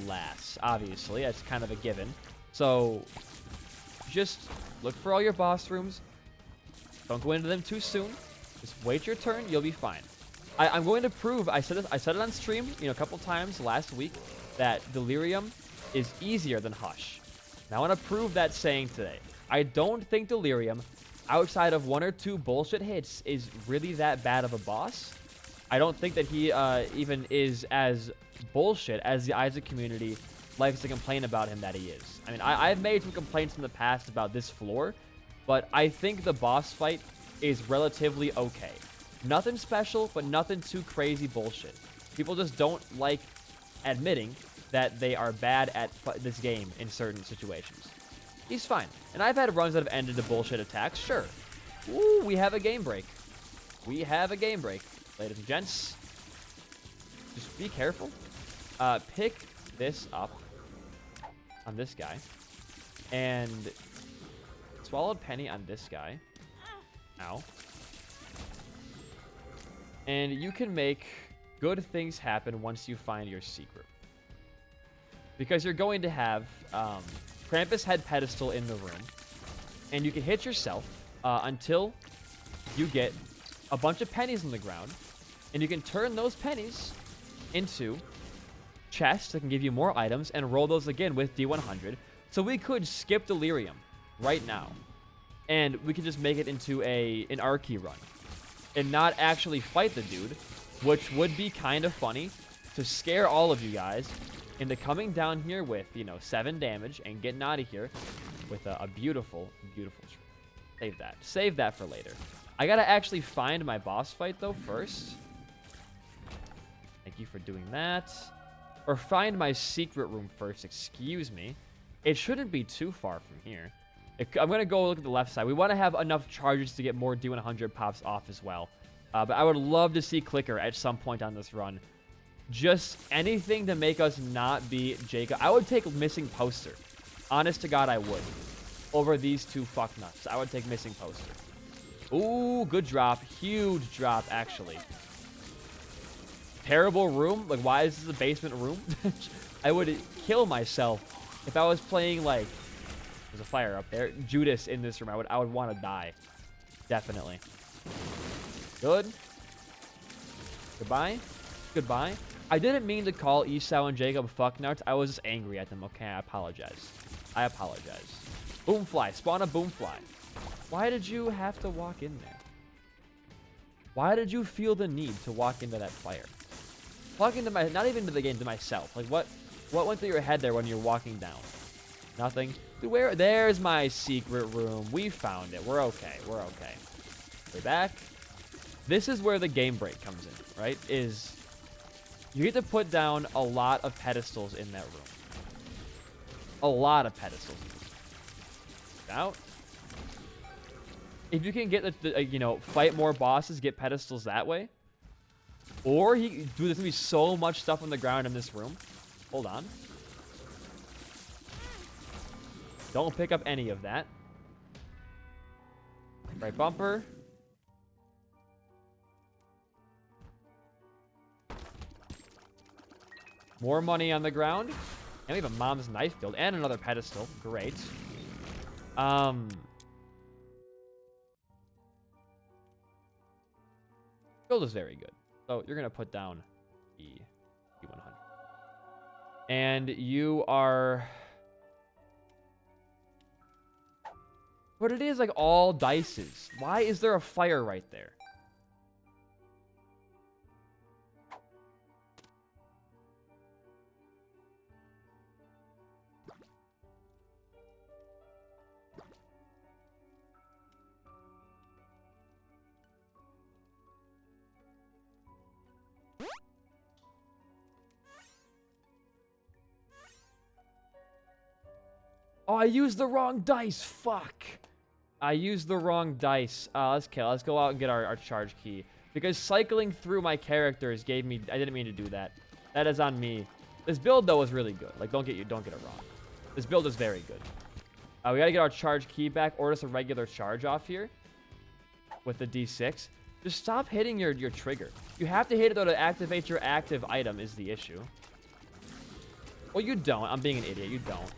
last, obviously. That's kind of a given. So, just look for all your boss rooms. Don't go into them too soon. Just wait your turn. You'll be fine. I'm going to prove, I said it on stream, you know, a couple times last week, that Delirium is easier than Hush. Now I want to prove that saying today. I don't think Delirium, outside of 1 or 2 bullshit hits, is really that bad of a boss. I don't think that he even is as bullshit as the Isaac community likes to complain about him that he is. I mean, I've made some complaints in the past about this floor, but I think the boss fight is relatively okay. Nothing special, but nothing too crazy bullshit. People just don't like admitting that they are bad at this game in certain situations. He's fine. And I've had runs that have ended to bullshit attacks, sure. Ooh, we have a game break. We have a game break. Ladies and gents, just be careful. Pick this up on this guy. And Swallowed Penny on this guy. Ow. And you can make good things happen once you find your secret. Because you're going to have Krampus Head Pedestal in the room. And you can hit yourself until you get a bunch of pennies on the ground. And you can turn those pennies into chests that can give you more items and roll those again with D100. So we could skip Delirium right now. And we can just make it into an Archie run. And not actually fight the dude. Which would be kind of funny to scare all of you guys into coming down here with, you know, 7 damage and getting out of here with a beautiful, beautiful tree. Save that. Save that for later. I gotta actually find my boss fight, though, first. Thank you for doing that. Or find my secret room first. Excuse me. It shouldn't be too far from here. I'm going to go look at the left side. We want to have enough charges to get more D100 pops off as well. But I would love to see Clicker at some point on this run. Just anything to make us not be Jacob. I would take Missing Poster. Honest to God, I would. Over these 2 fucknuts. I would take Missing Poster. Ooh, good drop. Huge drop, actually. Terrible room. Like, why is this a basement room? I would kill myself if I was playing, like, there's a fire up there, Judas in this room. I would want to die. Definitely. Good. Goodbye. Goodbye. I didn't mean to call Isao and Jacob fucknuts. I was just angry at them. Okay, I apologize. I apologize. Boomfly. Spawn a Boomfly. Why did you have to walk in there? Why did you feel the need to walk into that fire? Walk into my, not even to the game, to myself. Like, what went through your head there when you're walking down? Nothing. Dude, there's my secret room. We found it. We're okay. We're okay. We're back. This is where the game break comes in, right? Is you get to put down a lot of pedestals in that room. A lot of pedestals. Out. If you can get you know, fight more bosses, get pedestals that way. Or dude, there's gonna be so much stuff on the ground in this room. Hold on. Don't pick up any of that. Right bumper. More money on the ground. And we have a mom's knife build and another pedestal. Great. Build is very good. So you're going to put down the D100. And you are But it is like all dices. Why is there a fire right there? Oh, I used the wrong dice. Fuck. I used the wrong dice. Let's go out and get our charge key. Because cycling through my characters gave me... I didn't mean to do that. That is on me. This build, though, is really good. Like, don't get it wrong. This build is very good. We gotta get our charge key back, or just a regular charge off here. With the D6. Just stop hitting your trigger. You have to hit it, though, to activate your active item is the issue. Well, you don't. I'm being an idiot. You don't.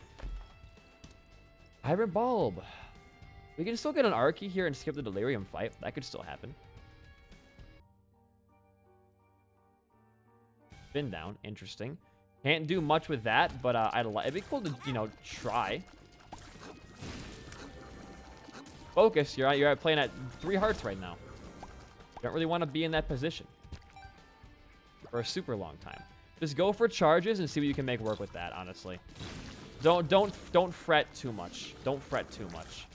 Hybrid Bulb. We can still get an Arky here and skip the Delirium fight. That could still happen. Spin down. Interesting. Can't do much with that, but it'd be cool to, you know, try. Focus. You're playing at 3 hearts right now. You don't really want to be in that position for a super long time. Just go for charges and see what you can make work with that, honestly. Don't fret too much. Don't fret too much.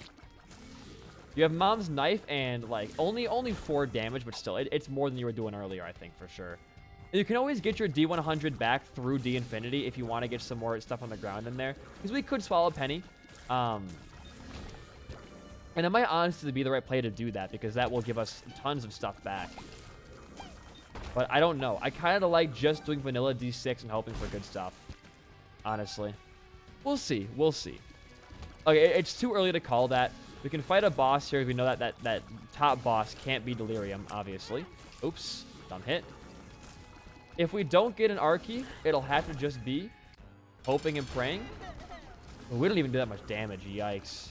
You have Mom's Knife and, like, only 4 damage, but still, it's more than you were doing earlier, I think, for sure. And you can always get your D100 back through D-Infinity if you want to get some more stuff on the ground in there. Because we could swallow Penny. And it might honestly be the right play to do that, because that will give us tons of stuff back. But I don't know. I kind of like just doing vanilla D6 and hoping for good stuff, honestly. We'll see. We'll see. Okay, it's too early to call that. We can fight a boss here. We know that top boss can't be Delirium, obviously. Oops. Dumb hit. If we don't get an Arky, it'll have to just be hoping and praying. We don't even do that much damage. Yikes.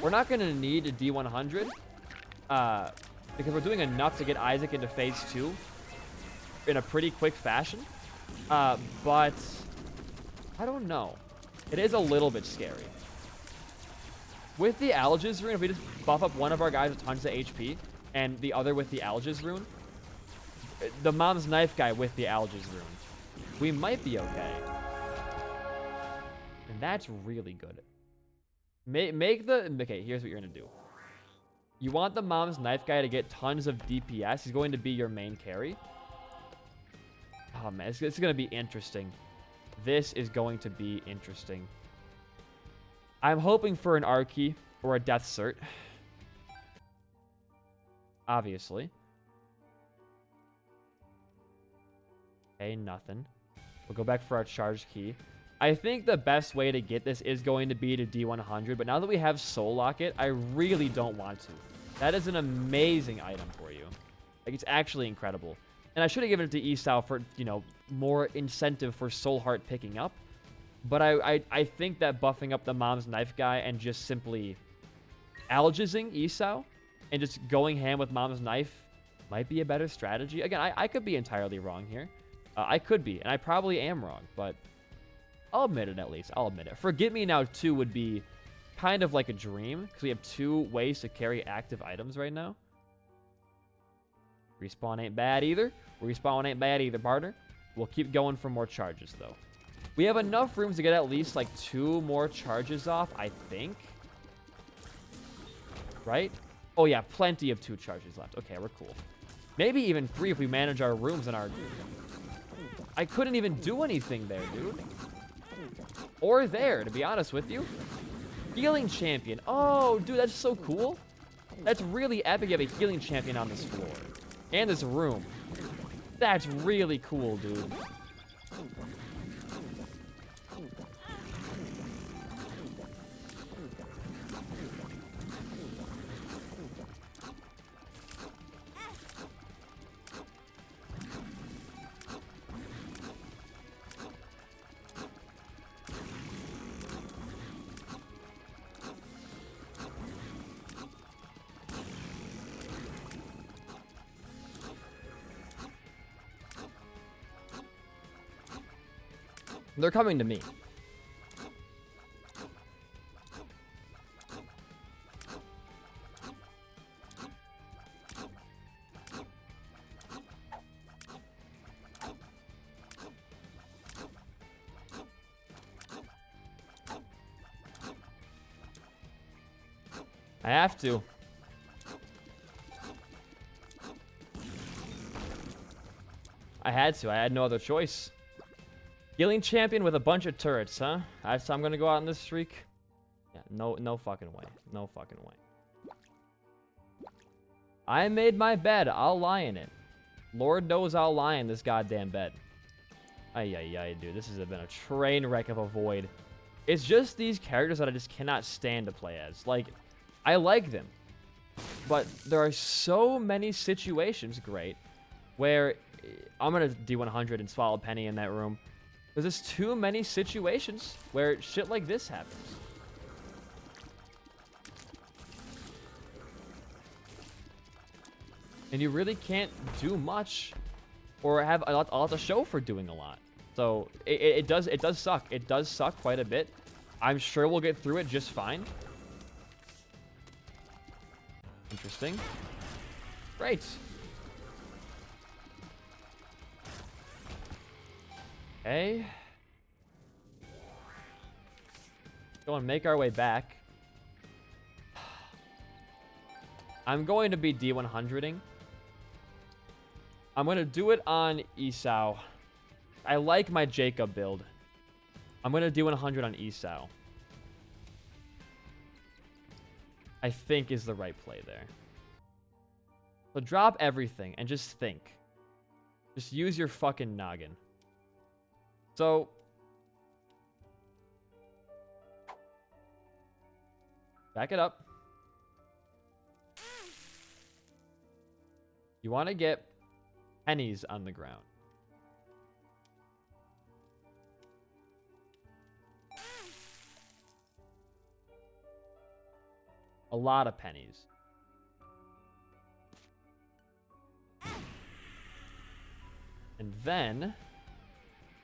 We're not going to need a D100 because we're doing enough to get Isaac into phase 2 in a pretty quick fashion. But I don't know. It is a little bit scary. With the Algiz rune, if we just buff up one of our guys with tons of HP and the other with the Algiz rune, the Mom's Knife guy with the Algiz rune, we might be okay. And that's really good. Okay, here's what you're going to do. You want the Mom's Knife guy to get tons of DPS. He's going to be your main carry. Oh, man, it's going to be interesting. This is going to be interesting. I'm hoping for an Arky or a Death Cert. Obviously. Okay, nothing. We'll go back for our charge key. I think the best way to get this is going to be to D100, but now that we have Soul Locket, I really don't want to. That is an amazing item for you. Like, it's actually incredible. And I should have given it to Esau for, you know, more incentive for Soul Heart picking up. But I think that buffing up the Mom's Knife guy and just simply Algizing Esau and just going ham with Mom's Knife might be a better strategy. Again, I could be entirely wrong here. I could be, and I probably am wrong, but I'll admit it at least. I'll admit it. Forget Me Now 2 would be kind of like a dream, because we have 2 ways to carry active items right now. Respawn ain't bad either. Respawn ain't bad either, partner. We'll keep going for more charges, though. We have enough rooms to get at least, like, 2 more charges off, I think. Right? Oh, yeah, plenty of 2 charges left. Okay, we're cool. Maybe even 3 if we manage our rooms and our... I couldn't even do anything there, dude. Or there, to be honest with you. Healing Champion. Oh, dude, that's so cool. That's really epic. You have a Healing Champion on this floor. And this room. That's really cool, dude. They're coming to me. I have to. I had to. I had no other choice. Healing champion with a bunch of turrets, huh? That's how I'm gonna go out on this streak? Yeah, no fucking way. No fucking way. I made my bed. I'll lie in it. Lord knows I'll lie in this goddamn bed. Ay, dude. This has been a train wreck of a void. It's just these characters that I just cannot stand to play as. Like, I like them. But there are so many situations, great, where I'm going to D100 and swallow Penny in that room. There's just too many situations where shit like this happens. And you really can't do much or have a lot to show for doing a lot. So it does suck. It does suck quite a bit. I'm sure we'll get through it just fine. Interesting. Great. Okay. Go and make our way back. I'm going to be D100ing. I'm going to do it on Esau. I like my Jacob build. I'm going to do 100 on Esau. I think is the right play there. So drop everything and just think. Just use your fucking noggin. So back it up. You want to get pennies on the ground. A lot of pennies. And then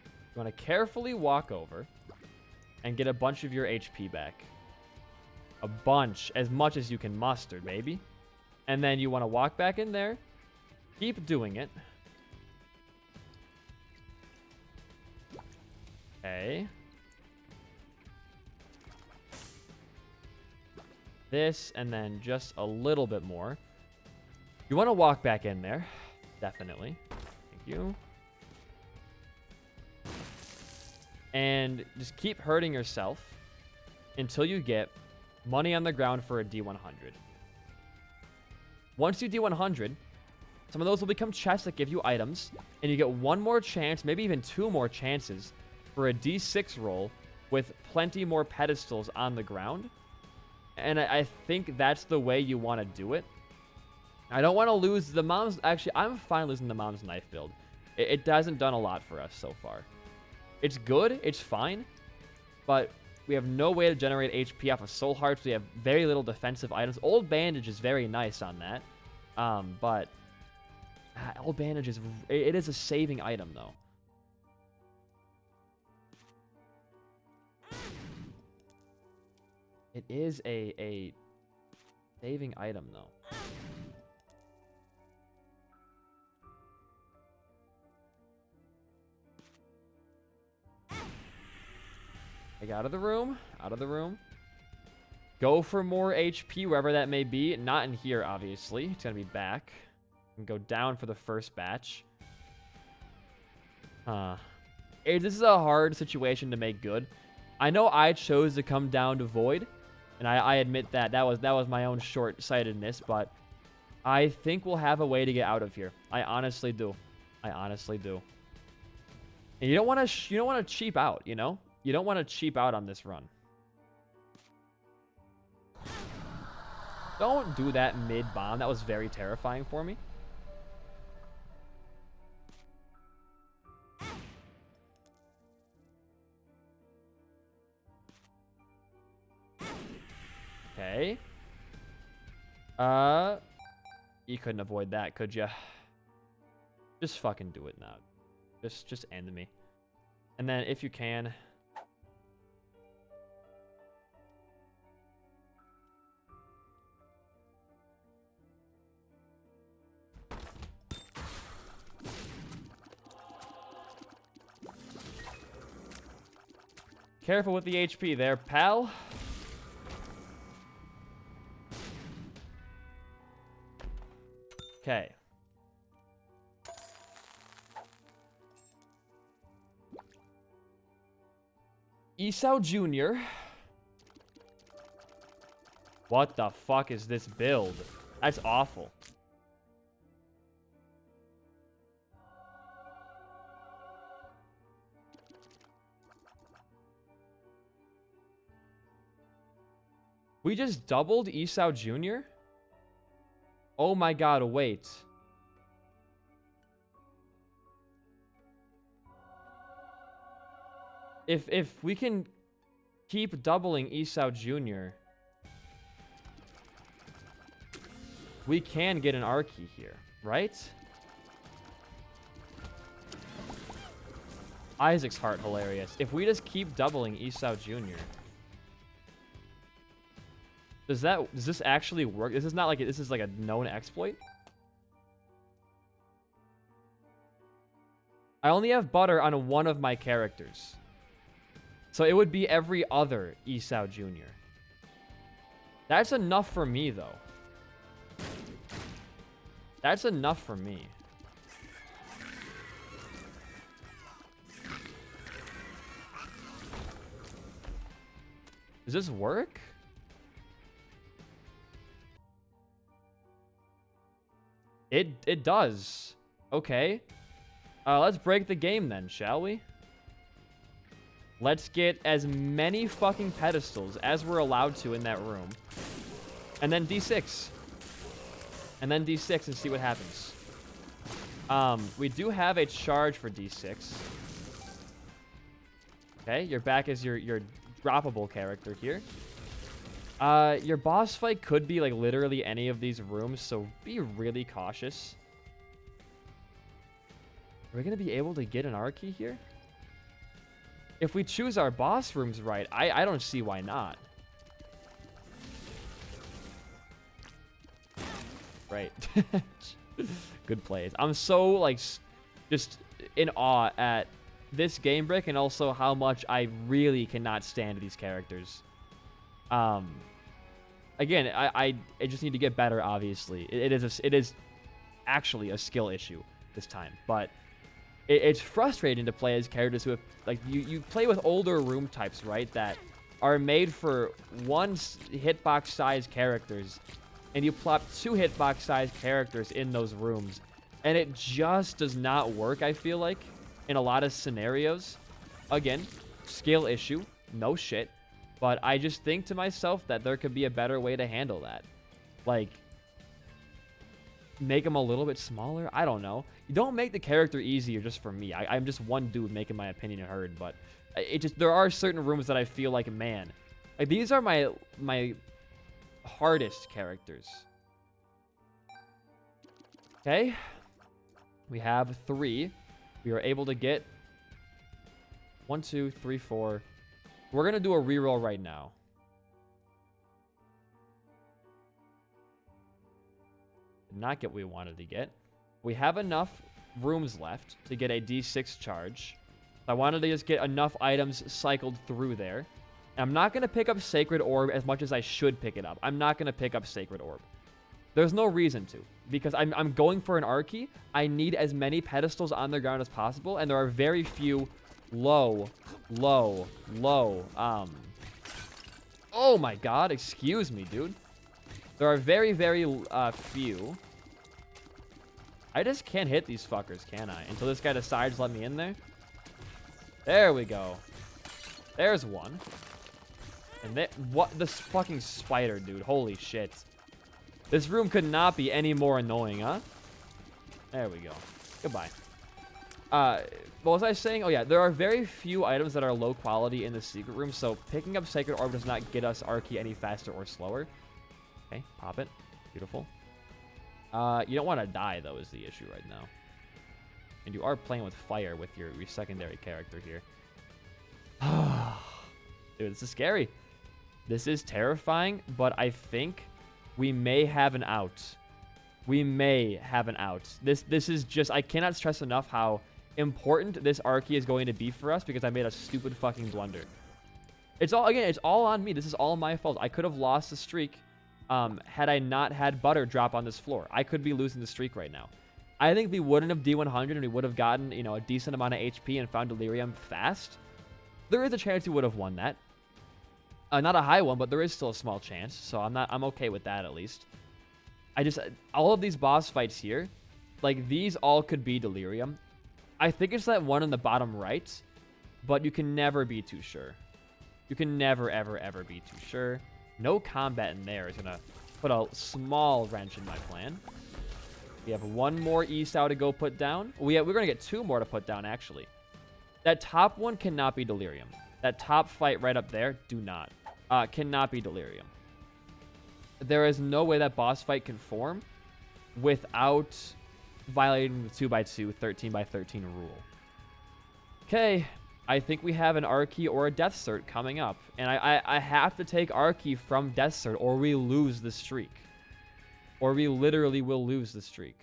you want to carefully walk over and get a bunch of your HP back. A bunch, as much as you can muster, baby. And then you want to walk back in there. Keep doing it. Okay. This, and then just a little bit more. You want to walk back in there. Definitely. Thank you. And just keep hurting yourself until you get money on the ground for a D100. Once you D100, some of those will become chests that give you items, and you get one more chance, maybe even two more chances, for a D6 roll with plenty more pedestals on the ground. And I think that's the way you want to do it. I don't want to lose the mom's... Actually, I'm fine losing the mom's knife build. It hasn't done a lot for us so far. It's good. It's fine. But we have no way to generate HP off of soul hearts. We have very little defensive items. Old bandage is very nice on that. But old bandage is... It is a saving item, though. It is a saving item, though. Like, out of the room. Out of the room. Go for more HP, wherever that may be. Not in here, obviously. It's going to be back. And go down for the first batch. This is a hard situation to make good. I know I chose to come down to Void. And I admit that was my own short-sightedness, but I think we'll have a way to get out of here. I honestly do. I honestly do. And you don't want to cheap out, you know? You don't want to cheap out on this run. Don't do that mid-bomb. That was very terrifying for me. Okay. You couldn't avoid that, could you? Just fucking do it now. Just end me. And then if you can... Careful with the HP there, pal. Okay. Isao Jr. What the fuck is this build? That's awful. We just doubled Isao Jr.? Oh my god, wait. If we can keep doubling Isao Jr., we can get an Archie here, right? Isaac's Heart, hilarious. If we just keep doubling Isao Jr., does this actually work? This is not like this is like a known exploit. I only have butter on one of my characters, so it would be every other Isao Jr. That's enough for me, though. That's enough for me. Does this work? It does. Okay. Let's break the game then, shall we? Let's get as many fucking pedestals as we're allowed to in that room. And then D6. And then D6 and see what happens. We do have a charge for D6. Okay, you're back as your droppable character here. Your boss fight could be like literally any of these rooms, so be really cautious. Are we gonna be able to get an Archie here? If we choose our boss rooms right, I don't see why not. Right. Good plays. I'm so like just in awe at this game break and also how much I really cannot stand these characters. Again, I just need to get better, obviously. It is actually a skill issue this time, but it's frustrating to play as characters who have, like, you play with older room types, right, that are made for one hitbox size characters, and you plop 2 hitbox size characters in those rooms, and it just does not work, I feel like, in a lot of scenarios. Again, skill issue, no shit, but I just think to myself that there could be a better way to handle that. Like, make them a little bit smaller? I don't know. You don't make the character easier just for me. I'm just one dude making my opinion heard, but there are certain rooms that I feel like, man, like these are my hardest characters. Okay. We have 3. We are able to get 1, 2, 3, 4. We're going to do a reroll right now. Did not get what we wanted to get. We have enough rooms left to get a D6 charge. I wanted to just get enough items cycled through there. And I'm not going to pick up Sacred Orb as much as I should pick it up. I'm not going to pick up Sacred Orb. There's no reason to, because I'm going for an Archie. I need as many pedestals on the ground as possible, and there are very few low. Oh my god, excuse me, dude. There are very, very few. I just can't hit these fuckers, can I? Until this guy decides to let me in there. There we go. There's one. And what? This fucking spider, dude. Holy shit. This room could not be any more annoying, huh? There we go. Goodbye. What was I saying? Oh, yeah. There are very few items that are low quality in the secret room, so picking up Sacred Orb does not get us Archie any faster or slower. Okay, pop it. Beautiful. You don't want to die, though, is the issue right now. And you are playing with fire with your secondary character here. Dude, this is scary. This is terrifying, but I think we may have an out. We may have an out. This is just... I cannot stress enough how important this Archie is going to be for us because I made a stupid fucking blunder. It's all... Again, it's all on me. This is all my fault. I could have lost the streak had I not had Butter drop on this floor. I could be losing the streak right now. I think we wouldn't have D100 and we would have gotten, you know, a decent amount of HP and found Delirium fast. There is a chance we would have won that. Not a high one, but there is still a small chance. So I'm okay with that at least. All of these boss fights here, like these all could be Delirium. I think it's that one in the bottom right, but you can never be too sure. You can never, ever, ever be too sure. No combat in there is going to put a small wrench in my plan. We have one more E-Stow to go put down. We're going to get two more to put down, actually. That top one cannot be Delirium. That top fight right up there, do not. Cannot be Delirium. There is no way that boss fight can form without violating the 2x2, 13x13 rule. Okay, I think we have an Archie or a Death Cert coming up. And I have to take Archie from Death Cert or we lose the streak. Or we literally will lose the streak.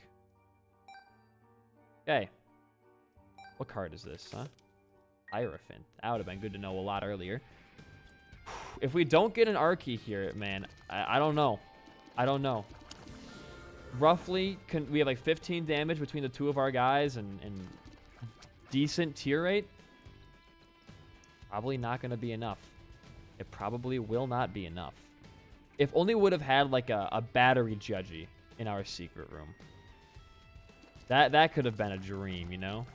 Okay. What card is this, huh? Hierophant. That would have been good to know a lot earlier. If we don't get an Archie here, man, I don't know. I don't know. Roughly, we have like 15 damage between the two of our guys and decent tier rate. Probably not going to be enough. It probably will not be enough. If only we would have had like a battery judgy in our secret room. That could have been a dream, you know?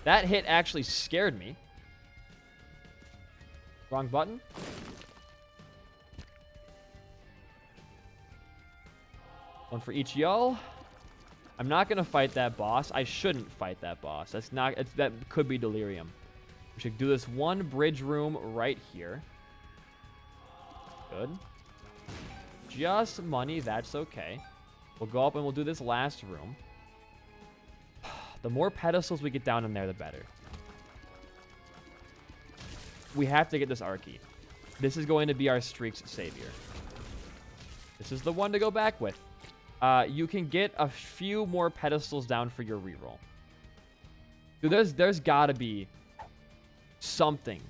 That hit actually scared me. Wrong button. One for each y'all. I'm not going to fight that boss. I shouldn't fight that boss. That could be Delirium. We should do this one bridge room right here. Good. Just money. That's okay. We'll go up and we'll do this last room. The more pedestals we get down in there, the better. We have to get this Archie. This is going to be our streak's savior. This is the one to go back with. You can get a few more pedestals down for your reroll. Dude, there's got to be something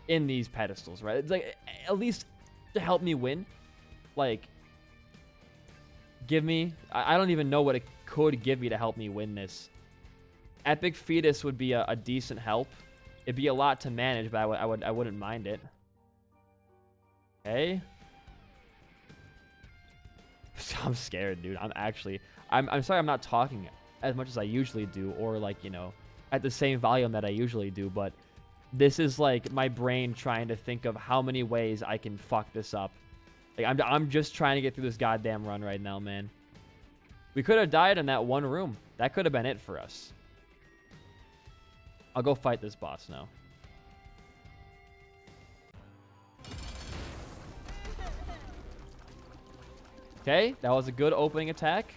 in these pedestals, right? It's like, at least to help me win. Like, give me... I don't even know what it could give me to help me win this. Epic Fetus would be a decent help. It'd be a lot to manage, but I wouldn't mind it. Okay. I'm scared, dude. I'm sorry I'm not talking as much as I usually do, or like, you know, at the same volume that I usually do, but this is like my brain trying to think of how many ways I can fuck this up. Like, I'm just trying to get through this goddamn run right now, man. We could have died in that one room. That could have been it for us. I'll go fight this boss now. Okay, that was a good opening attack.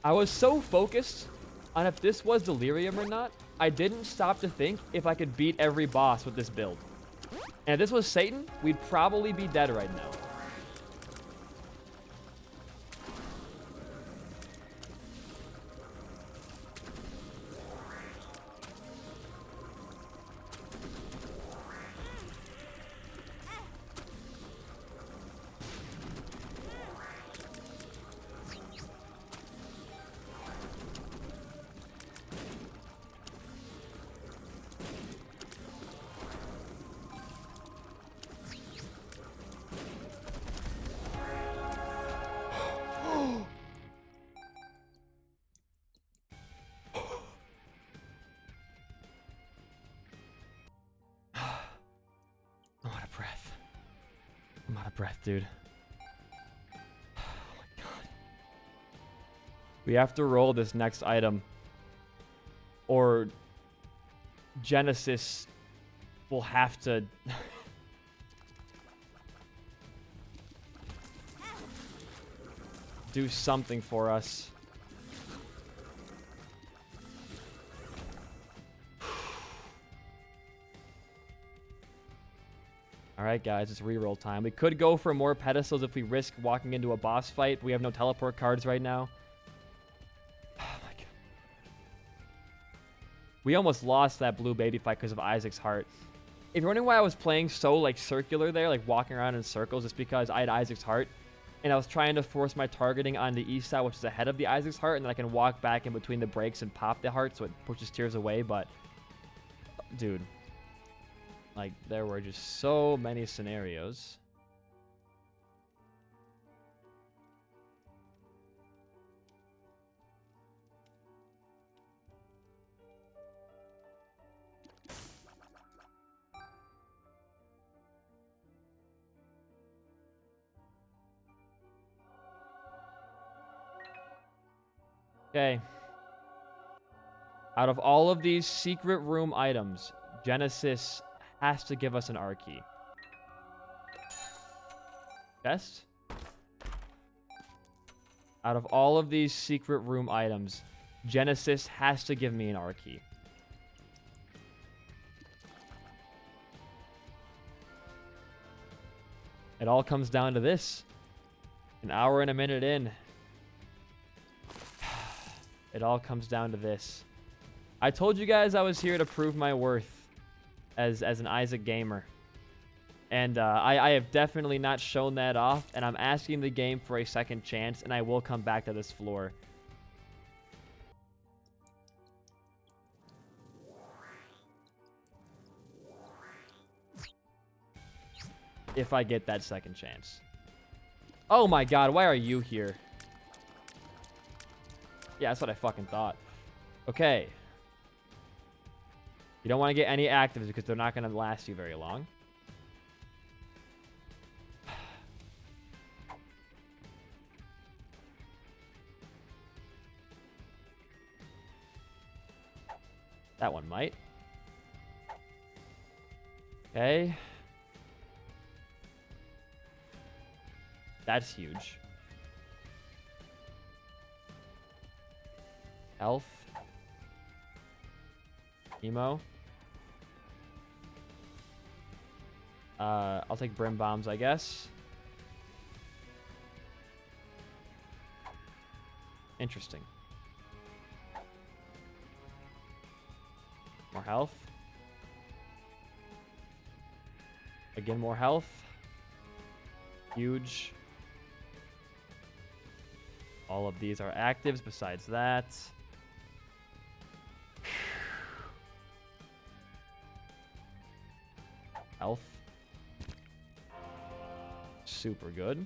I was so focused on if this was Delirium or not, I didn't stop to think if I could beat every boss with this build. And if this was Satan, we'd probably be dead right now. I'm out of breath, dude. Oh my god. We have to roll this next item, or Genesis will have to... do something for us. All right, guys, it's reroll time. We could go for more pedestals if we risk walking into a boss fight. We have no teleport cards right now. Oh my god. We almost lost that blue baby fight because of Isaac's heart. If you're wondering why I was playing so, like, circular there, like, walking around in circles, it's because I had Isaac's heart, and I was trying to force my targeting on the Esau, which is ahead of the Isaac's heart, and then I can walk back in between the breaks and pop the heart, so it pushes tears away, but... Dude. Like, there were just so many scenarios. Okay. Out of all of these secret room items, Genesis has to give us an R key. Chest? Out of all of these secret room items, Genesis has to give me an R key. It all comes down to this. An hour and a minute in. It all comes down to this. I told you guys I was here to prove my worth as an Isaac gamer. And I have definitely not shown that off, and I'm asking the game for a second chance, and I will come back to this floor. If I get that second chance. Oh my god, why are you here? Yeah, that's what I fucking thought. Okay. You don't want to get any actives because they're not going to last you very long. That one might. Okay. That's huge. Health. Emo. I'll take Brim Bombs, I guess. Interesting. More health. Again, more health. Huge. All of these are actives besides that. Health. Super good.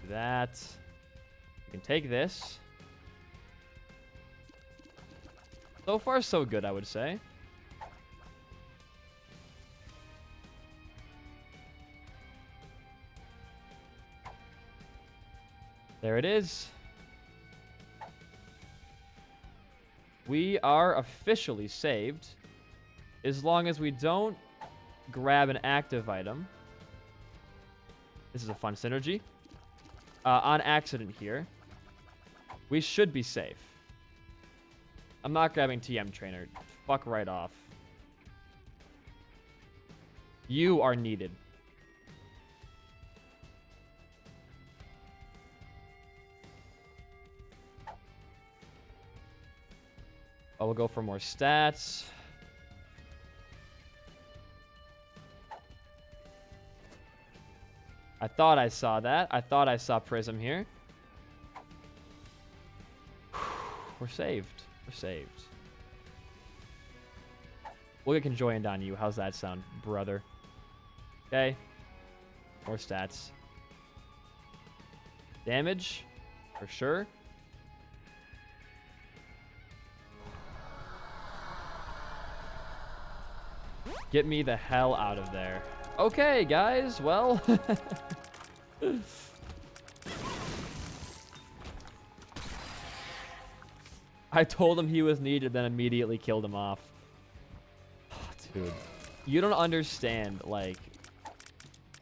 That. You can take this. So far, so good, I would say. There it is. We are officially saved. As long as we don't grab an active item. This is a fun synergy. On accident here. We should be safe. I'm not grabbing TM Trainer. Fuck right off. You are needed. Oh, we'll go for more stats. I thought I saw that. I thought I saw Prism here. We're saved. We're saved. We'll get Conjoined on you. How's that sound, brother? Okay. More stats. Damage. For sure. Get me the hell out of there. Okay, guys. Well. I told him he was needed, then immediately killed him off. Oh, dude. You don't understand, like...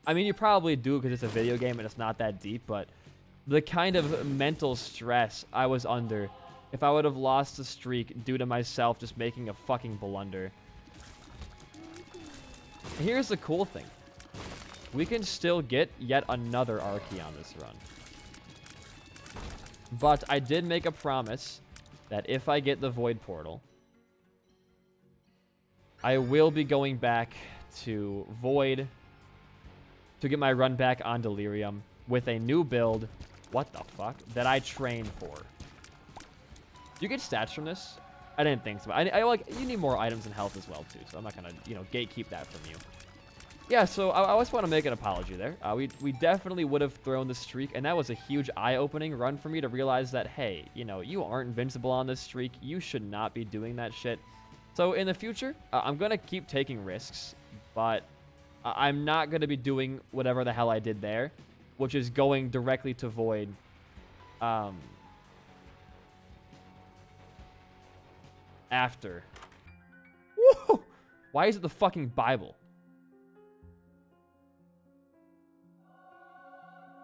I mean, you probably do because it's a video game and it's not that deep, but the kind of mental stress I was under if I would have lost the streak due to myself just making a fucking blunder. Here's the cool thing. We can still get yet another Archie on this run. But I did make a promise that if I get the Void Portal, I will be going back to Void to get my run back on Delirium with a new build, what the fuck, that I trained for. Do you get stats from this? I didn't think so. I like, you need more items and health as well too, so I'm not gonna, you know, gatekeep that from you. Yeah, so I just want to make an apology there. We definitely would have thrown the streak, and that was a huge eye-opening run for me to realize that, hey, you know, you aren't invincible on this streak. You should not be doing that shit. So in the future, I'm going to keep taking risks, but I'm not going to be doing whatever the hell I did there, which is going directly to Void. After. Woo! Why is it the fucking Bible?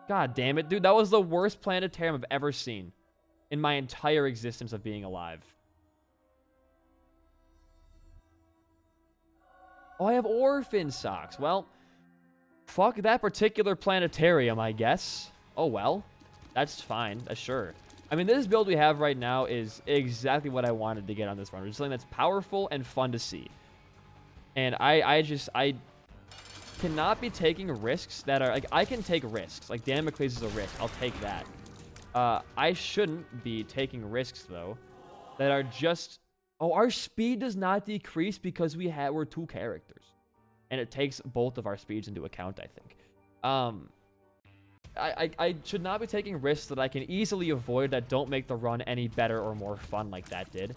God damn it, dude. That was the worst planetarium I've ever seen in my entire existence of being alive. Oh, I have orphan socks. Well, fuck that particular planetarium, I guess. Oh, well. That's fine. Sure. I mean, this build we have right now is exactly what I wanted to get on this run. It's something that's powerful and fun to see. And I cannot be taking risks that are like, I can take risks like Damocles is a risk. I'll take that. I shouldn't be taking risks though that are just, oh, our speed does not decrease because we're two characters, and it takes both of our speeds into account. I think I should not be taking risks that I can easily avoid that don't make the run any better or more fun like that did.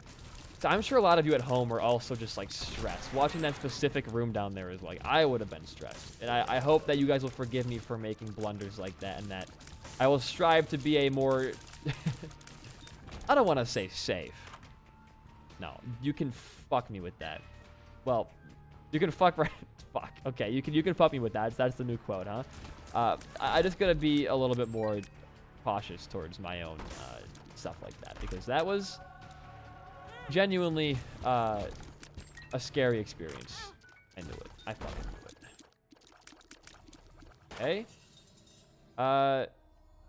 So I'm sure a lot of you at home are also just like stressed. Watching that specific room down there is like, I would have been stressed. And I hope that you guys will forgive me for making blunders like that, and that I will strive to be a more, I don't want to say safe. No, you can fuck me with that. Well, you can fuck right, fuck. Okay, you can fuck me with that. That's the new quote, huh? I just gotta be a little bit more cautious towards my own stuff like that, because that was genuinely a scary experience. I knew it. I fucking knew it. Okay.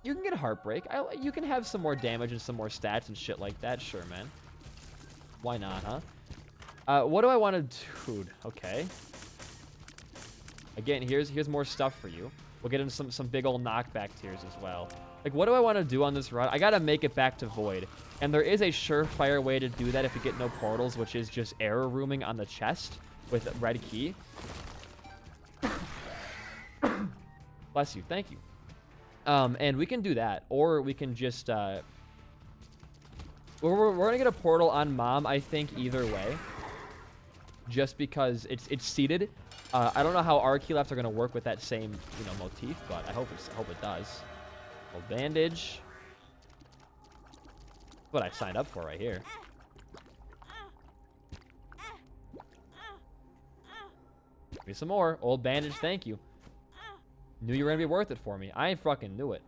You can get Heartbreak. You can have some more damage and some more stats and shit like that. Sure, man. Why not, huh? What do I want to do? Dude, okay. Again, here's more stuff for you. We'll get into some big old knockback tiers as well. Like, what do I want to do on this run? I gotta make it back to Void. And there is a surefire way to do that if you get no portals, which is just error rooming on the chest with red key. Bless you. Thank you. And we can do that. Or we can just... we're gonna get a portal on Mom, I think, either way. Just because it's seated. I don't know how Archie-Lefts are gonna work with that same, you know, motif, but I hope it does. Bandage. What I signed up for right here. Give me some more. Old bandage, thank you. Knew you were gonna be worth it for me. I fucking knew it.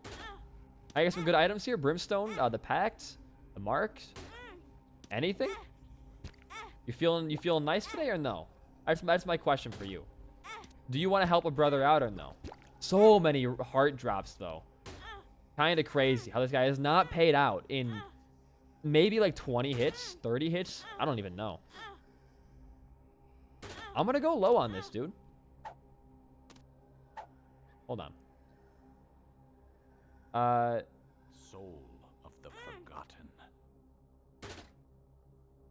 I got some good items here. Brimstone, the Pact, the Marks. Anything? You feeling nice today or no? That's my question for you. Do you want to help a brother out or no? So many heart drops though. Kind of crazy how this guy is not paid out in maybe like 20 hits, 30 hits. I don't even know. I'm going to go low on this, dude. Hold on. Soul of the Forgotten.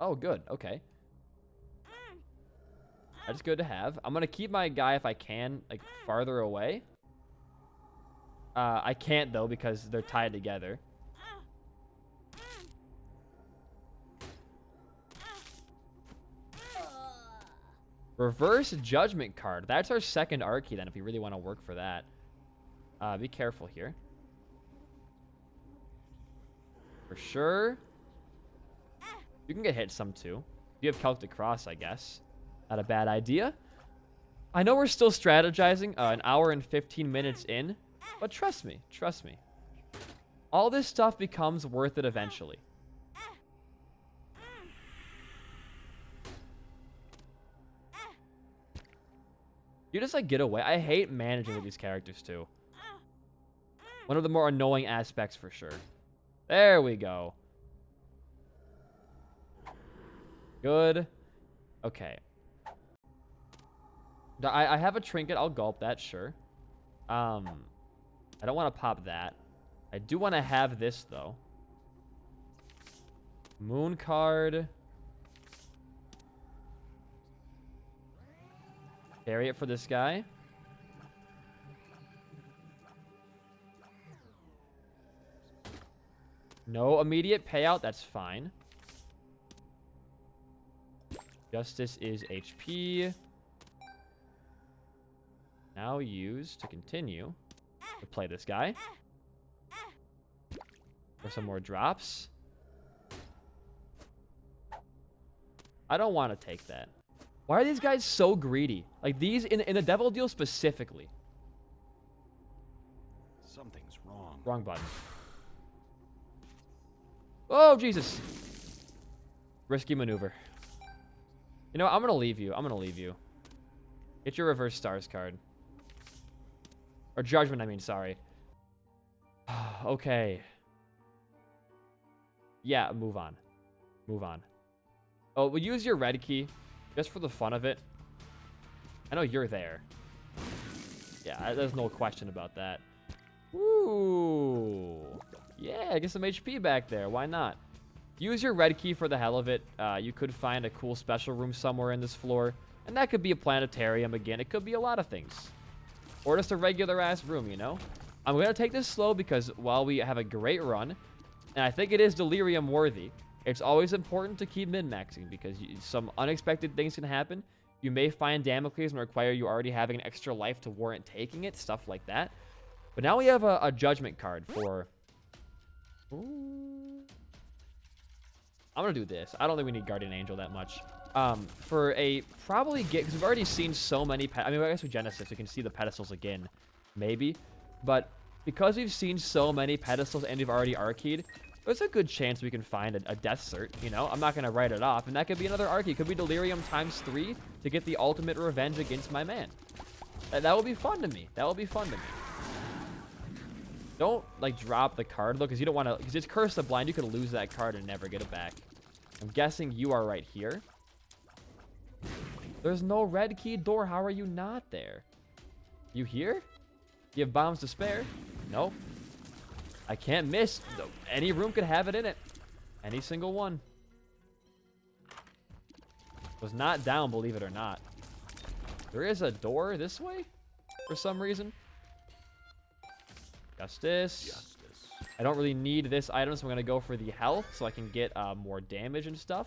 Oh, good. Okay. That's good to have. I'm going to keep my guy if I can, like, farther away. I can't, though, because they're tied together. Reverse Judgment card. That's our second Archie, then, if we really want to work for that. Be careful here. For sure. You can get hit some, too. You have Celtic Cross, I guess. Not a bad idea. I know we're still strategizing, an hour and 15 minutes in, but trust me, trust me. All this stuff becomes worth it eventually. You just, like, get away. I hate managing with these characters, too. One of the more annoying aspects, for sure. There we go. Good. Okay. I have a trinket. I'll gulp that, sure. I don't want to pop that. I do want to have this, though. Moon card. Carry it for this guy. No immediate payout. That's fine. Justice is HP. Now use to continue to play this guy. For some more drops. I don't want to take that. Why are these guys so greedy? Like these in the Devil Deal specifically. Something's wrong. Wrong button. Oh, Jesus. Risky maneuver. You know, I'm going to leave you. I'm going to leave you. Get your reverse stars card. Or judgment, I mean, sorry. Okay. Yeah, move on. Move on. Oh, we'll use your red key. Just for the fun of it. I know you're there. Yeah, there's no question about that. Ooh. Yeah, get some HP back there. Why not? Use your red key for the hell of it. You could find a cool special room somewhere in this floor. And that could be a planetarium again. It could be a lot of things. Or just a regular-ass room, you know? I'm going to take this slow because while we have a great run, and I think it is delirium worthy, it's always important to keep min-maxing because some unexpected things can happen. You may find Damocles and require you already having an extra life to warrant taking it, stuff like that. But now we have a judgment card for... Ooh. I'm going to do this. I don't think we need Guardian Angel that much. For a probably get... Because we've already seen so many... I mean, I guess with Genesis, we can see the pedestals again. Maybe. But because we've seen so many pedestals and we've already arcade, there's a good chance we can find a death cert, you know? I'm not going to write it off. And that could be another arcade. It could be Delirium ×3 to get the ultimate revenge against my man. That will be fun to me. That will be fun to me. Don't, like, drop the card, though, because you don't want to... Because it's Curse the Blind. You could lose that card and never get it back. I'm guessing you are right here. There's no red key door. How are you not there? You here? You have bombs to spare? Nope. I can't miss. Any room could have it in it. Any single one. Was not down, believe it or not. There is a door this way for some reason. Justice. I don't really need this item, so I'm going to go for the health so I can get more damage and stuff.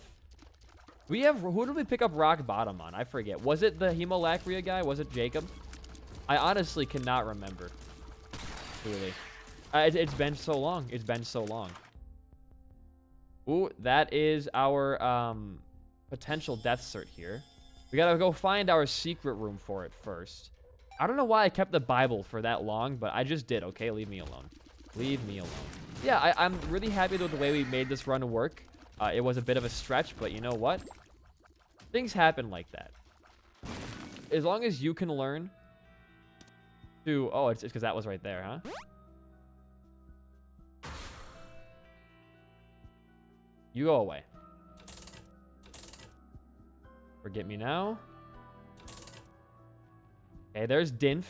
We have... Who did we pick up rock bottom on? I forget. Was it the Hemolacria guy? Was it Jacob? I honestly cannot remember. Really. It's been so long. It's been so long. Ooh, that is our potential death cert here. We gotta go find our secret room for it first. I don't know why I kept the Bible for that long, but I just did, okay? Leave me alone. Leave me alone. Yeah, I'm really happy with the way we made this run work. It was a bit of a stretch, but you know what? Things happen like that. As long as you can learn to... Oh, it's because that was right there, huh? You go away. Forget me now. Okay, there's Dinf.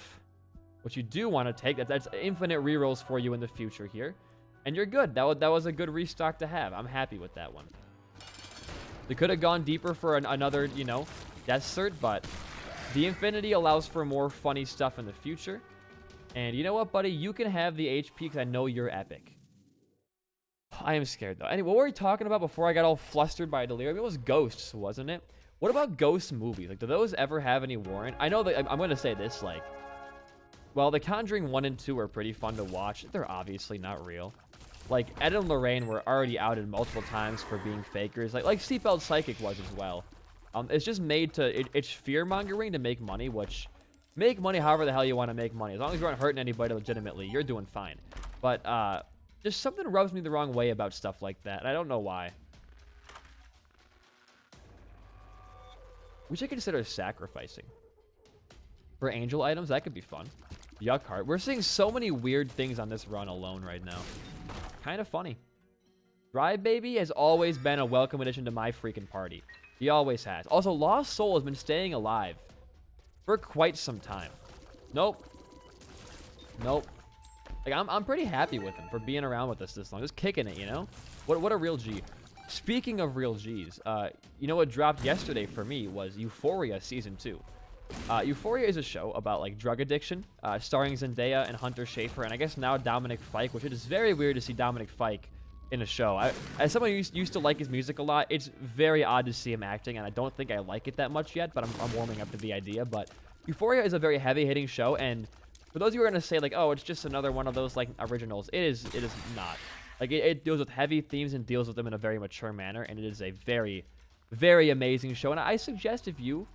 What you do want to take, that's infinite rerolls for you in the future here. And you're good. That was a good restock to have. I'm happy with that one. They could have gone deeper for another, you know, death cert, but the infinity allows for more funny stuff in the future. And you know what, buddy? You can have the HP because I know you're epic. I am scared, though. Anyway, what were we talking about before I got all flustered by Delirium? It was Ghosts, wasn't it? What about Ghost movies? Like, do those ever have any warrant? I know that... I'm going to say this, like... Well, The Conjuring 1 and 2 are pretty fun to watch. They're obviously not real. Like, Ed and Lorraine were already outed multiple times for being fakers. Like Seatbelt Psychic was as well. It's just made to, it's fear-mongering to make money, which, make money however the hell you want to make money. As long as you aren't hurting anybody legitimately, you're doing fine. But, just something rubs me the wrong way about stuff like that. I don't know why. We should consider sacrificing. For angel items, that could be fun. Yuck heart. We're seeing so many weird things on this run alone right now. Kind of funny. Dry Baby has always been a welcome addition to my freaking party. He always has. Also, Lost Soul has been staying alive for quite some time. Nope. Nope. Like, I'm pretty happy with him for being around with us this long. Just kicking it, you know? What a real G. Speaking of real Gs, you know what dropped yesterday for me was Euphoria Season 2. Euphoria is a show about, like, drug addiction, starring Zendaya and Hunter Schafer, and I guess now Dominic Fike, which it is very weird to see Dominic Fike in a show. As someone who used to like his music a lot, it's very odd to see him acting, and I don't think I like it that much yet, but I'm warming up to the idea. But Euphoria is a very heavy-hitting show, and for those of you who are going to say, like, oh, it's just another one of those, like, originals, it is not. Like, it deals with heavy themes and deals with them in a very mature manner, and it is a very, very amazing show. And I suggest if you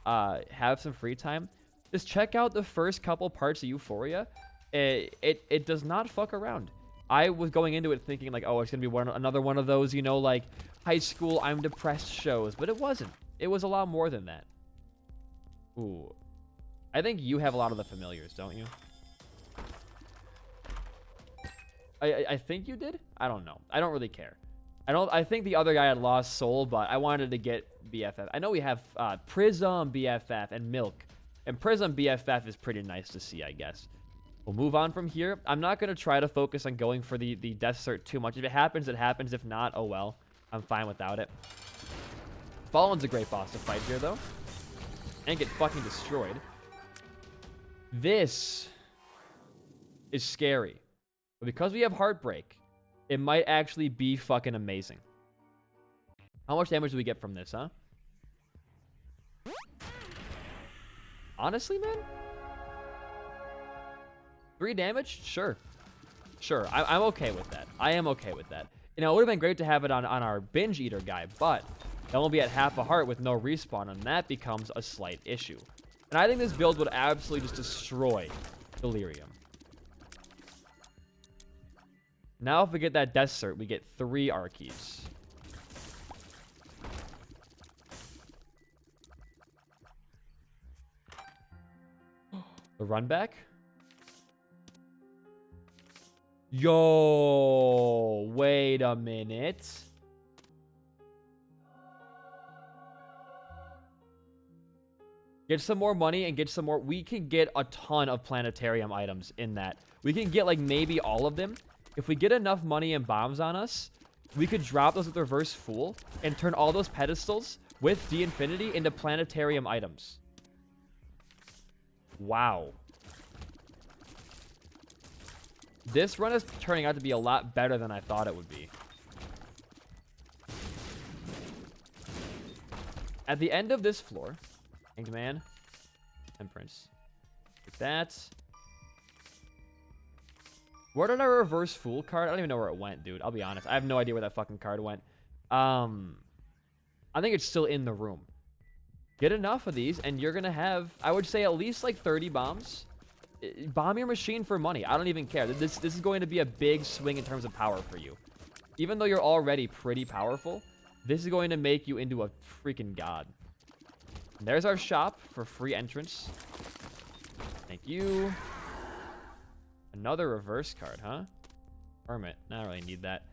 have some free time, just check out the first couple parts of Euphoria. It does not fuck around. I was going into it thinking, like, oh, it's going to be another one of those, you know, like, high school, I'm depressed shows. But it wasn't. It was a lot more than that. Ooh. I think you have a lot of the familiars, don't you? I think you did? I don't know. I don't really care. I think the other guy had Lost Soul, but I wanted to get BFF. I know we have Prism BFF and Milk. And Prism BFF is pretty nice to see, I guess. We'll move on from here. I'm not going to try to focus on going for the death cert too much. If it happens, it happens. If not, oh well. I'm fine without it. Fallen's a great boss to fight here, though. And get fucking destroyed. This is scary. But because we have Heartbreak, it might actually be fucking amazing. How much damage do we get from this, huh? Honestly, man? 3 damage? Sure. Sure. I'm okay with that. I am okay with that. You know, it would have been great to have it on our Binge Eater guy, but that won't be at half a heart with no respawn, and that becomes a slight issue. And I think this build would absolutely just destroy Delirium. Now if we get that death cert, we get 3 Archies. The run back? Yo, wait a minute. Get some more money and get some more. We can get a ton of planetarium items in that. We can get like maybe all of them. If we get enough money and bombs on us, we could drop those with Reverse Fool and turn all those pedestals with D-Infinity into planetarium items. Wow. This run is turning out to be a lot better than I thought it would be. At the end of this floor, Hanged Man, Temperance. Like that. Where did our Reverse Fool card? I don't even know where it went, dude. I'll be honest. I have no idea where that fucking card went. I think it's still in the room. Get enough of these, and you're going to have, I would say, at least like 30 bombs. Bomb your machine for money. I don't even care. This is going to be a big swing in terms of power for you. Even though you're already pretty powerful, this is going to make you into a freaking god. And there's our shop for free entrance. Thank you. Another reverse card, huh? Hermit. I don't really need that.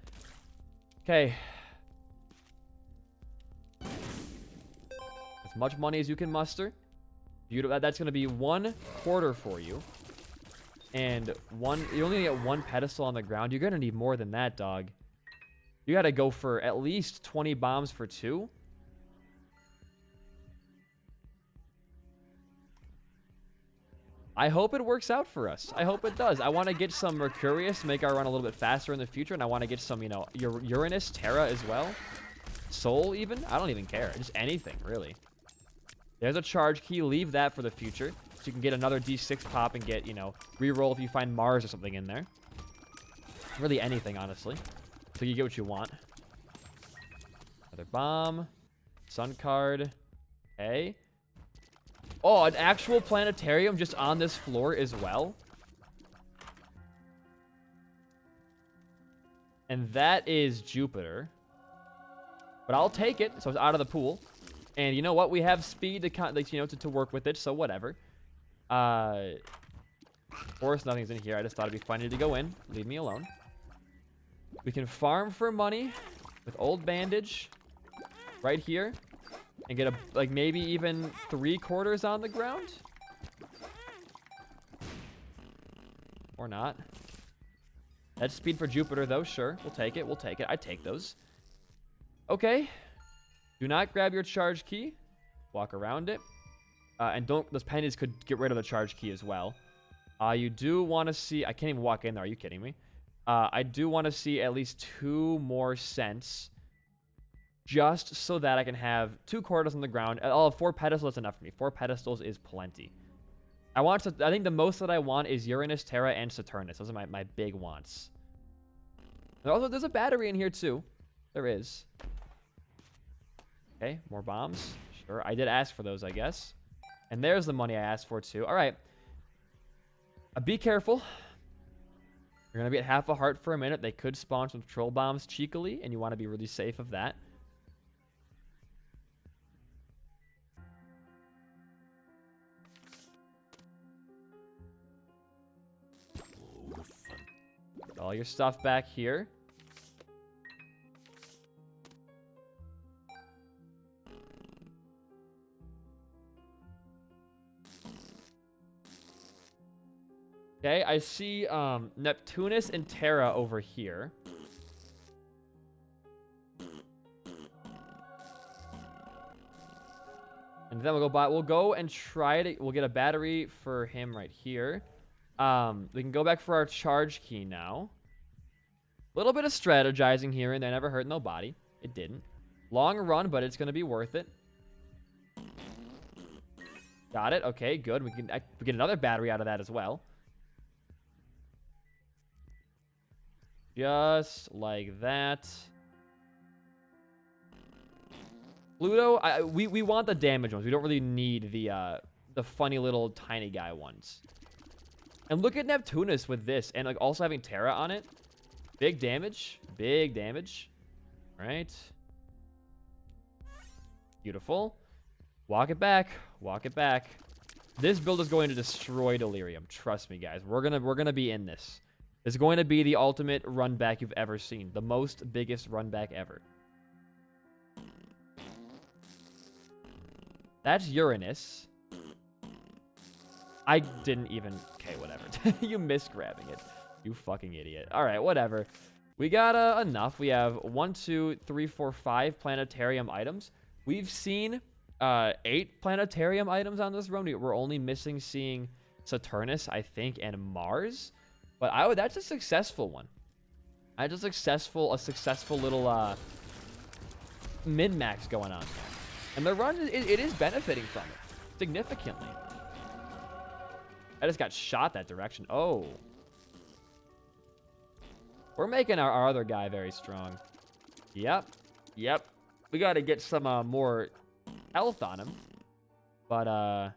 Okay. As much money as you can muster. Beautiful. That's going to be 1 quarter for you. And you only get 1 pedestal on the ground. You're going to need more than that, dog. You got to go for at least 20 bombs for 2. I hope it works out for us. I hope it does. I want to get some Mercurius to make our run a little bit faster in the future. And I want to get some, you know, Uranus, Terra as well. Soul even. I don't even care. Just anything, really. There's a charge key. Leave that for the future. So you can get another D6 pop and get, you know, reroll if you find Mars or something in there. Really anything, honestly. So you get what you want. Another bomb. Sun card. Okay. Oh, an actual planetarium just on this floor as well. And that is Jupiter. But I'll take it. So it's out of the pool. And you know what? We have speed to work with it. So whatever. Of course, nothing's in here. I just thought it'd be funny to go in. Leave me alone. We can farm for money with old bandage right here. And get maybe even 3/4 on the ground. Or not. That's speed for Jupiter, though. Sure. We'll take it. We'll take it. I take those. Okay. Do not grab your charge key. Walk around it. And don't... Those pennies could get rid of the charge key as well. You do want to see... I can't even walk in there. Are you kidding me? I do want to see at least 2 more cents. Just so that I can have 2/4 on the ground. Oh, 4 pedestals is enough for me. 4 pedestals is plenty. I think the most that I want is Uranus, Terra, and Saturnus. Those are my big wants. There's a battery in here too. There is. Okay, more bombs. Sure, I did ask for those, I guess. And there's the money I asked for too. All right. Be careful. You're gonna be at half a heart for a minute. They could spawn some troll bombs cheekily, and you want to be really safe of that. All your stuff back here. Okay, I see Neptunus and Terra over here. And then we'll go and try to... We'll get a battery for him right here. We can go back for our charge key now. A little bit of strategizing here and there. Never hurt nobody. It didn't. Long run, but it's going to be worth it. Got it. Okay, good. We get another battery out of that as well. Just like that. Pluto, we want the damage ones. We don't really need the funny little tiny guy ones. And look at Neptunus with this, and also having Terra on it. Big damage. Big damage. All right. Beautiful. Walk it back. Walk it back. This build is going to destroy Delirium. Trust me, guys. We're gonna be in this. It's going to be the ultimate run back you've ever seen. The biggest run back ever. That's Uranus. I didn't even... Okay, whatever. You missed grabbing it. You fucking idiot. All right, whatever. We got enough. We have 1, 2, 3, 4, 5 planetarium items. We've seen 8 planetarium items on this run. We're only missing seeing Saturnus, I think, and Mars. But that's a successful one. That's a successful little min-max going on. And the run, it is benefiting from it significantly. I just got shot that direction. Oh. We're making our other guy very strong. Yep. Yep. We got to get some more health on him. But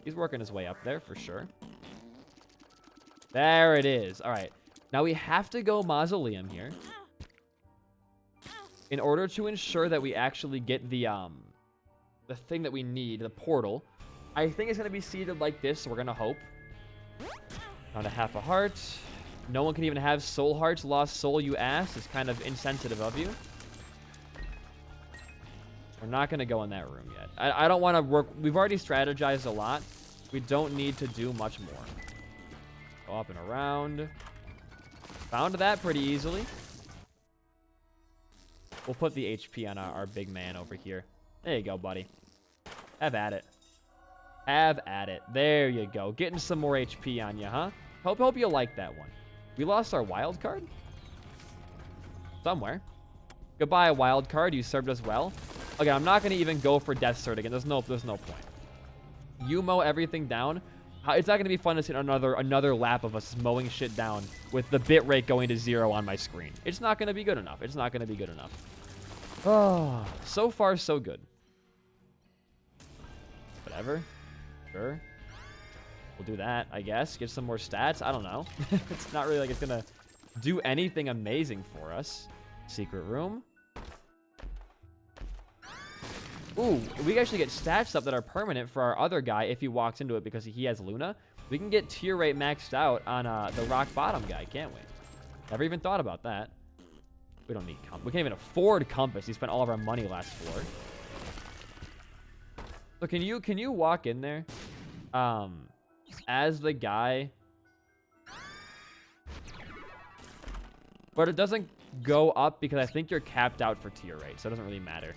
he's working his way up there for sure. There it is. All right. Now we have to go Mausoleum here. In order to ensure that we actually get the thing that we need, the portal. I think it's going to be seated like this, so we're going to hope. Down to half a heart. No one can even have soul hearts. Lost soul, you ass. It's kind of insensitive of you. We're not going to go in that room yet. I don't want to work. We've already strategized a lot. We don't need to do much more. Go up and around. Found that pretty easily. We'll put the HP on our big man over here. There you go, buddy. Have at it. Have at it. There you go. Getting some more HP on you, huh? Hope you like that one. We lost our wild card? Somewhere. Goodbye, wild card. You served us well. Okay, I'm not going to even go for Death Cert again. There's no point. You mow everything down. It's not going to be fun to see another lap of us mowing shit down with the bitrate going to 0 on my screen. It's not going to be good enough. It's not going to be good enough. Oh, so far, so good. Whatever. Sure. We'll do that, I guess. Get some more stats. I don't know. It's not really like it's gonna do anything amazing for us. Secret room. Ooh, we actually get stats up that are permanent for our other guy if he walks into it because he has Luna. We can get tier rate maxed out on the rock bottom guy, can't we? Never even thought about that. We don't need compass. We can't even afford compass. We spent all of our money last floor. So can you walk in there as the guy? But it doesn't go up because I think you're capped out for tier rate, so it doesn't really matter.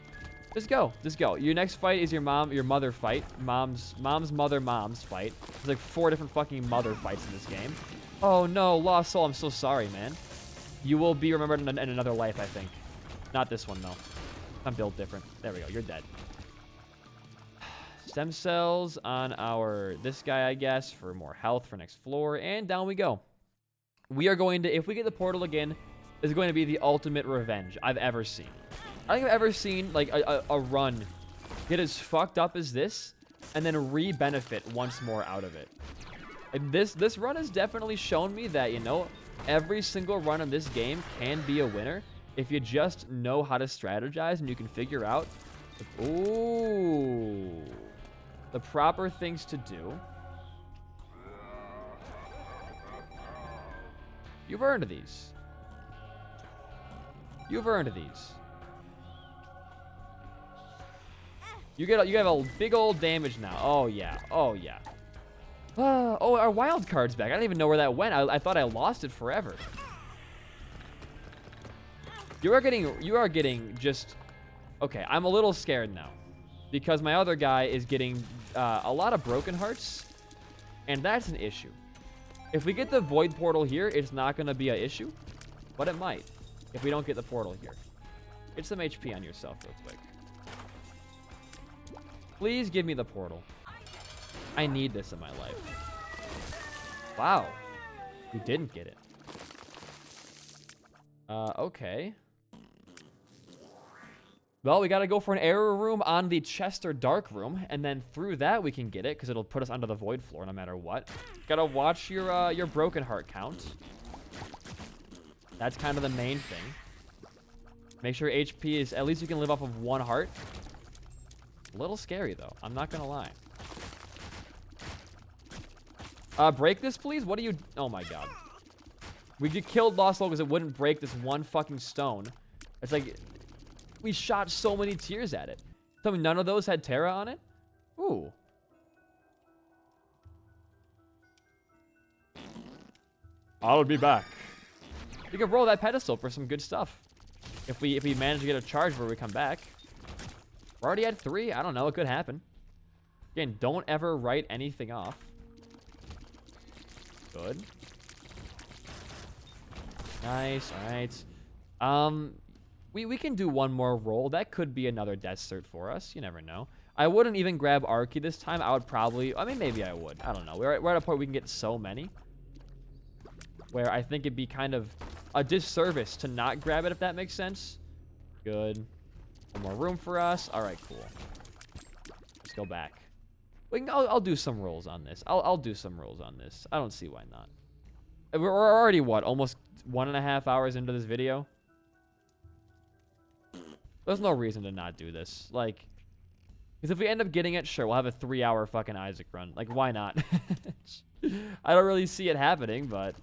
Just go. Just go. Your next fight is your mother fight. Mom's fight. There's like 4 different fucking mother fights in this game. Oh no, Lost Soul, I'm so sorry, man. You will be remembered in another life, I think. Not this one, though. I'm built different. There we go, you're dead. Stem cells on this guy, I guess, for more health for next floor. And down we go. We are going to, if we get the portal again, this is going to be the ultimate revenge I've ever seen. I don't think I've ever seen like a run get as fucked up as this and then re-benefit once more out of it. And this run has definitely shown me that, you know, every single run in this game can be a winner if you just know how to strategize and you can figure out the proper things to do. You've earned these. You've earned these. You have a big old damage now. Oh yeah. Oh yeah. Oh, our wild card's back. I don't even know where that went. I thought I lost it forever. You are getting just okay. I'm a little scared now because my other guy is getting a lot of broken hearts, and that's an issue. If we get the void portal here, it's not going to be an issue, but it might if we don't get the portal here. Get some HP on yourself real quick. Please give me the portal. I need this in my life. Wow. We didn't get it. Okay. Well, we gotta go for an error room on the Chester Dark Room, and then through that we can get it, because it'll put us under the void floor no matter what. Gotta watch your broken heart count. That's kind of the main thing. Make sure HP is, at least you can live off of 1 heart. A little scary, though. I'm not gonna lie. Break this, please? What are you... Oh, my God. We killed Lost Soul because it wouldn't break this one fucking stone. It's like... We shot so many tears at it. Tell me none of those had Terra on it? Ooh. I'll be back. We can roll that pedestal for some good stuff. If we manage to get a charge where we come back. We're already at 3. I don't know. It could happen. Again, don't ever write anything off. Good. Nice. All right. We can do one more roll. That could be another death cert for us. You never know. I wouldn't even grab Arky this time. I would probably... I mean, maybe I would. I don't know. We're at a point we can get so many. Where I think it'd be kind of a disservice to not grab it, if that makes sense. Good. One more room for us. All right, cool. Let's go back. I'll do some rolls on this. I'll do some rolls on this. I don't see why not. We're already, what, almost 1.5 hours into this video? There's no reason to not do this. Like, because if we end up getting it, sure, we'll have a 3-hour fucking Isaac run. Like, why not? I don't really see it happening, but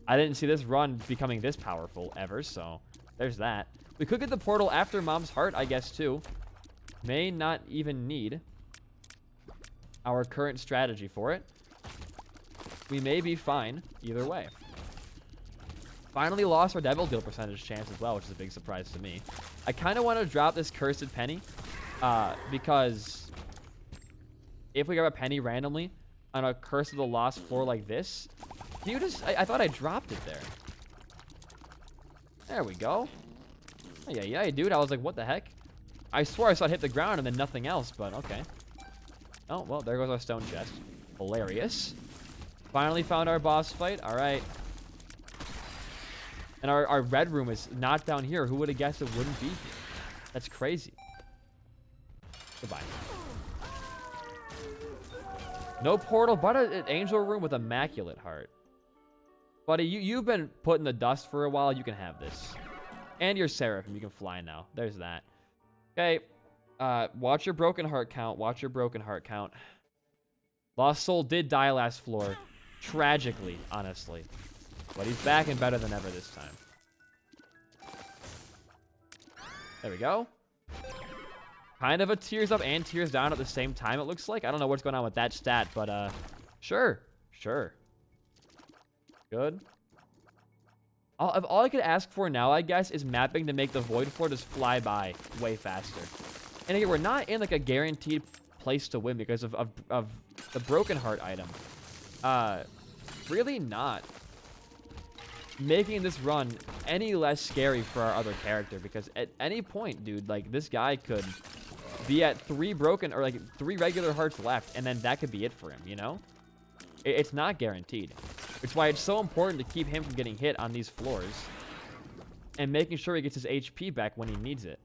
I didn't see this run becoming this powerful ever, so there's that. We could get the portal after Mom's Heart, I guess, too. May not even need our current strategy for it. We may be fine either way. Finally lost our Devil Deal percentage chance as well, which is a big surprise to me. I kind of want to drop this Cursed Penny because if we grab a penny randomly on a Curse of the Lost floor like this, can you just... I thought I dropped it there. There we go. Yeah, dude. I was like, what the heck? I swore I saw it hit the ground and then nothing else, but okay. Oh, well, there goes our stone chest. Hilarious. Finally found our boss fight. All right. And our red room is not down here. Who would have guessed it wouldn't be here? That's crazy. Goodbye. No portal, but an angel room with immaculate heart. Buddy, you've been put in the dust for a while. You can have this. And you're Seraphim. You can fly now. There's that. Okay. Watch your broken heart count. Watch your broken heart count. Lost Soul did die last floor. Tragically, honestly. But he's back and better than ever this time. There we go. Kind of a tears up and tears down at the same time, it looks like. I don't know what's going on with that stat, but sure. Sure. Good. All I could ask for now, I guess, is mapping to make the Void Floor just fly by way faster. And again, we're not in like a guaranteed place to win because of the Broken Heart item. Really not making this run any less scary for our other character, because at any point, dude, like this guy could be at 3 broken or like 3 regular hearts left, and then that could be it for him, you know? It's not guaranteed. It's why it's so important to keep him from getting hit on these floors and making sure he gets his HP back when he needs it.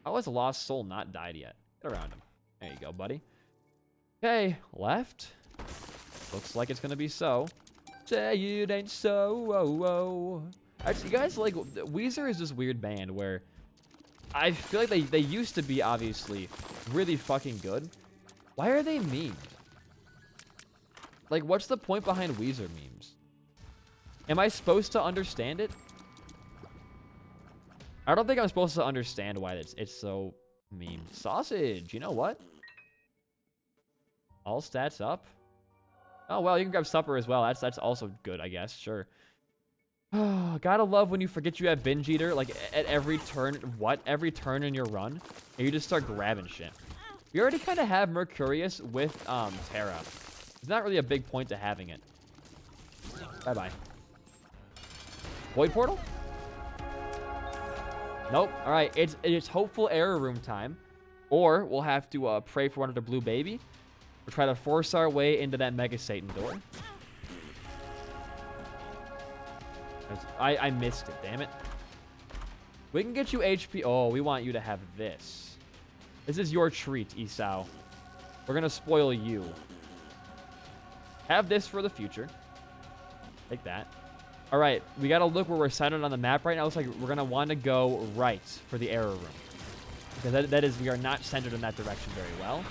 How has Lost Soul not died yet? Get around him. There you go, buddy. Okay, left. Looks like it's gonna be so. Say it ain't so. Oh. Actually, you guys, like, Weezer is this weird band where I feel like they used to be, obviously, really fucking good. Why are they memed? Like, what's the point behind Weezer memes? Am I supposed to understand it? I don't think I'm supposed to understand why it's so meme. Sausage, you know what? All stats up. Oh, well, you can grab supper as well. That's also good, I guess. Sure. Oh, gotta love when you forget you have Binge Eater, like, at every turn. What? Every turn in your run? And you just start grabbing shit. You already kind of have Mercurius with, Terra. It's not really a big point to having it. Bye-bye. Void Portal? Nope. All right, it's hopeful error room time. Or we'll have to pray for another blue baby. Or try to force our way into that Mega Satan door. I missed it, damn it. We can get you HP. Oh, we want you to have this. This is your treat, Esau. We're going to spoil you. Have this for the future. Take that. All right, we got to look where we're centered on the map right now. Looks like we're going to want to go right for the error room. Because that is, we are not centered in that direction very well.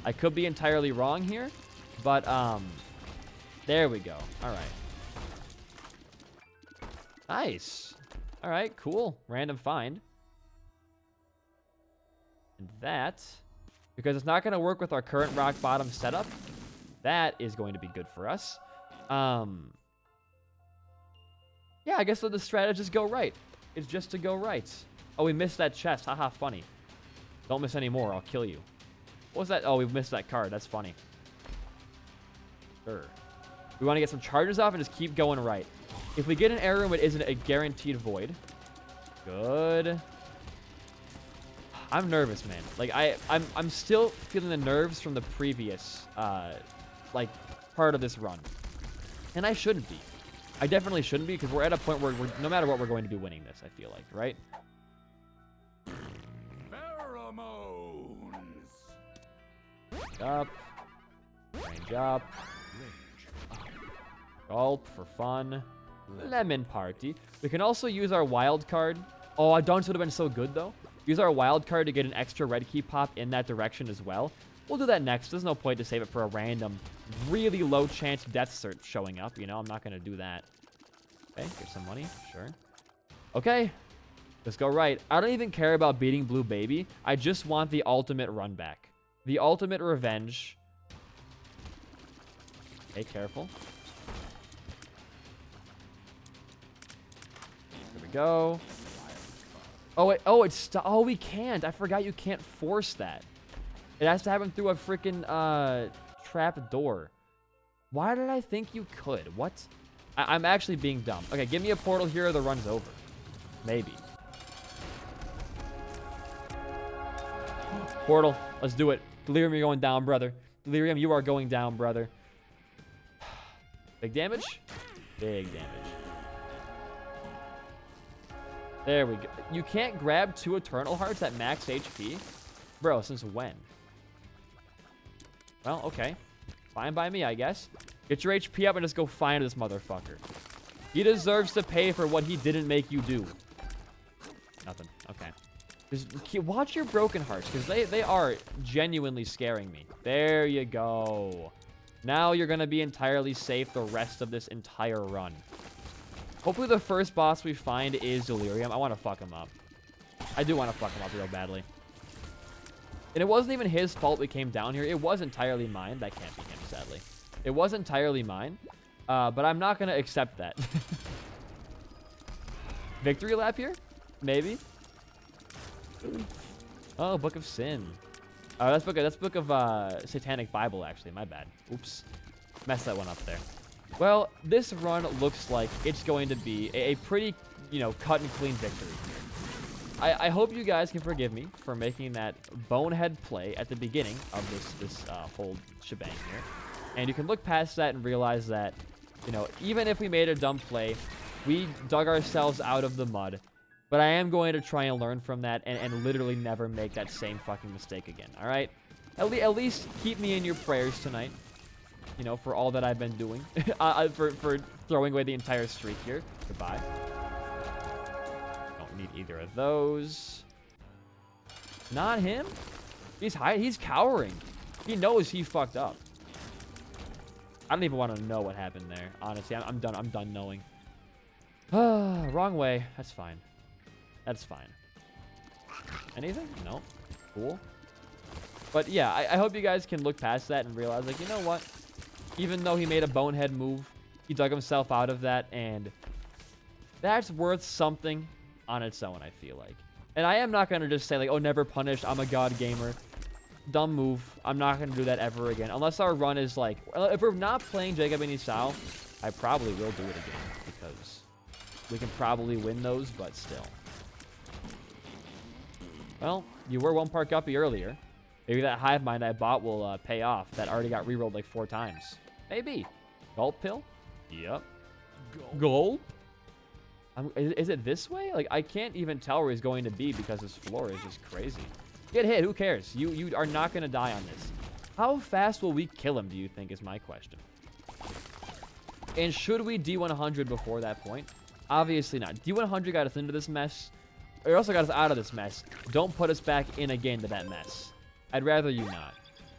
I could be entirely wrong here, but there we go. All right. Nice. All right, cool. Random find. And that, because it's not going to work with our current rock bottom setup, that is going to be good for us. Yeah, I guess let the strategist go right. It's just to go right. Oh, we missed that chest. Haha, funny. Don't miss any more. I'll kill you. What was that? Oh, we missed that card. That's funny. Sure. We want to get some charges off and just keep going right. If we get an error room, it isn't a guaranteed void. Good. I'm nervous, man. Like, I'm still feeling the nerves from the previous, like, part of this run. And I shouldn't be. I definitely shouldn't be, because we're at a point where no matter what, we're going to be winning this, I feel like, right? Pheromones. Up. Range up. Gulp for fun. Lemon party. We can also use our wild card. Oh, our Dunce would have been so good, though. Use our wild card to get an extra red key pop in that direction as well. We'll do that next. There's no point to save it for a random, really low chance death cert showing up. You know, I'm not going to do that. Okay, get some money. Sure. Okay. Let's go right. I don't even care about beating Blue Baby. I just want the ultimate run back. The ultimate revenge. Okay, careful. There we go. Oh, wait. Oh, oh, we can't. I forgot you can't force that. It has to happen through a freaking trap door. Why did I think you could? What? I'm actually being dumb. Okay, give me a portal here or the run's over. Maybe. Portal. Let's do it. Delirium, you're going down, brother. Delirium, you are going down, brother. Big damage? Big damage. There we go. You can't grab 2 Eternal Hearts at max HP? Bro, since when? Well, okay. Fine by me, I guess. Get your HP up and just go find this motherfucker. He deserves to pay for what he didn't make you do. Nothing. Okay. Just watch your broken hearts, because they are genuinely scaring me. There you go. Now you're going to be entirely safe the rest of this entire run. Hopefully the first boss we find is Delirium. I want to fuck him up. I do want to fuck him up real badly. And it wasn't even his fault we came down here. It was entirely mine. That can't be him, sadly. It was entirely mine. But I'm not going to accept that. Victory lap here? Maybe. Oh, Book of Sin. Oh, that's book of Satanic Bible, actually. My bad. Oops. Messed that one up there. Well, this run looks like it's going to be a pretty, cut and clean victory here. I hope you guys can forgive me for making that bonehead play at the beginning of this whole shebang here. And you can look past that and realize that, even if we made a dumb play, we dug ourselves out of the mud. But I am going to try and learn from that and literally never make that same fucking mistake again, all right? At least keep me in your prayers tonight, for all that I've been doing. for throwing away the entire streak here. Goodbye. Don't need either of those. Not him? He's cowering. He knows he fucked up. I don't even want to know what happened there. Honestly, I'm done knowing. Wrong way. That's fine. That's fine. Anything? No. Cool. But yeah, I hope you guys can look past that and realize, like, you know what? Even though he made a bonehead move, he dug himself out of that, and that's worth something on its own, I feel like. And I am not going to just say, like, oh, never punished, I'm a god gamer. Dumb move. I'm not going to do that ever again. Unless our run is, like, if we're not playing Jacob and Isao, I probably will do it again, because we can probably win those, but still. Well, you were one part guppy earlier. Maybe that hive mind I bought will pay off. That already got rerolled like 4 times. Maybe. Gulp pill? Yep. Gulp? Is it this way? Like, I can't even tell where he's going to be because this floor is just crazy. Get hit. Who cares? You are not going to die on this. How fast will we kill him, do you think, is my question. And should we D100 before that point? Obviously not. D100 got us into this mess. It also got us out of this mess. Don't put us back in again to that mess. I'd rather you not.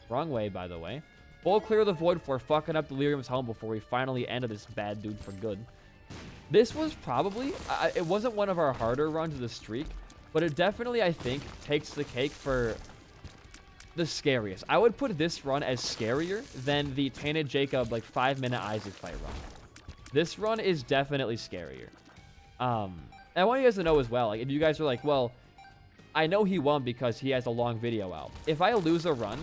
Wrong way, by the way. Full clear the void for fucking up Delirium's home before we finally ended this bad dude for good. This was probably... it wasn't one of our harder runs of the streak, but it definitely, I think, takes the cake for the scariest. I would put this run as scarier than the Tainted Jacob, like, 5-minute Isaac fight run. This run is definitely scarier. And I want you guys to know as well, like, if you guys are like, well, I know he won because he has a long video out. If I lose a run,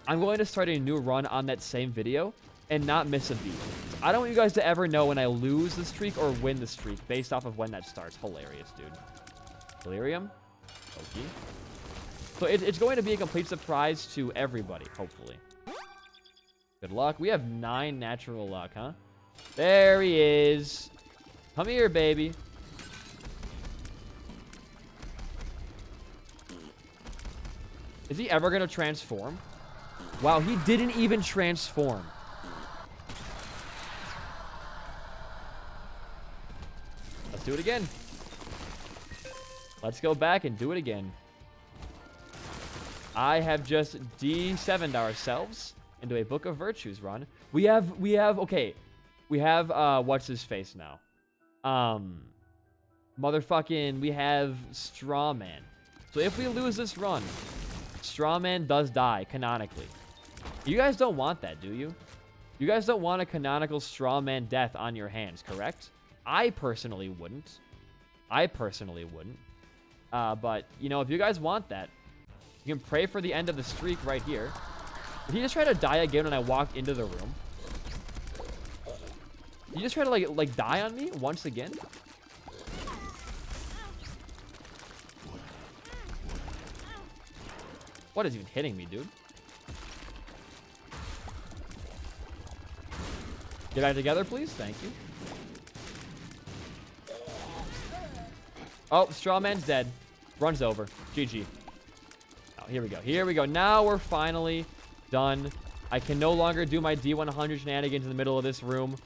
I'm going to start a new run on that same video and not miss a beat. I don't want you guys to ever know when I lose the streak or win the streak based off of when that starts. Hilarious, dude. Delirium? Okay. So it's going to be a complete surprise to everybody, hopefully. Good luck. We have 9 natural luck, huh? There he is. Come here, baby. Is he ever going to transform? Wow, he didn't even transform. Let's do it again. Let's go back and do it again. I have just D7'd ourselves into a Book of Virtues run. We have, okay. We have, what's his face now? Motherfucking, we have Strawman. So if we lose this run, Strawman does die, canonically. You guys don't want that, do you? You guys don't want a canonical Strawman death on your hands, correct? I personally wouldn't. But, if you guys want that, you can pray for the end of the streak right here. Did he just try to die again when I walked into the room? Did he just try to, like die on me once again? What is even hitting me, dude? Get back together, please. Thank you. Oh, Strawman's dead. Run's over. GG. Oh, here we go. Here we go. Now we're finally done I can no longer do my D100 shenanigans in the middle of this room.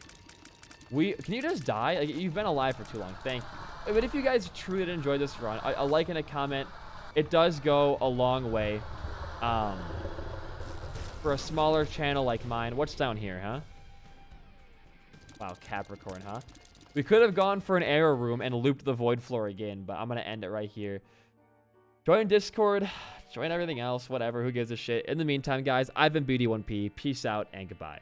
Can you just die? Like, you've been alive for too long. Thank you. But if you guys truly did enjoy this run, a like and a comment, it does go a long way. For a smaller channel like mine. What's down here, huh? Wow, Capricorn, huh? We could have gone for an error room and looped the void floor again, but I'm going to end it right here. Join Discord, join everything else, whatever, who gives a shit. In the meantime, guys, I've been BD1P. Peace out and goodbye.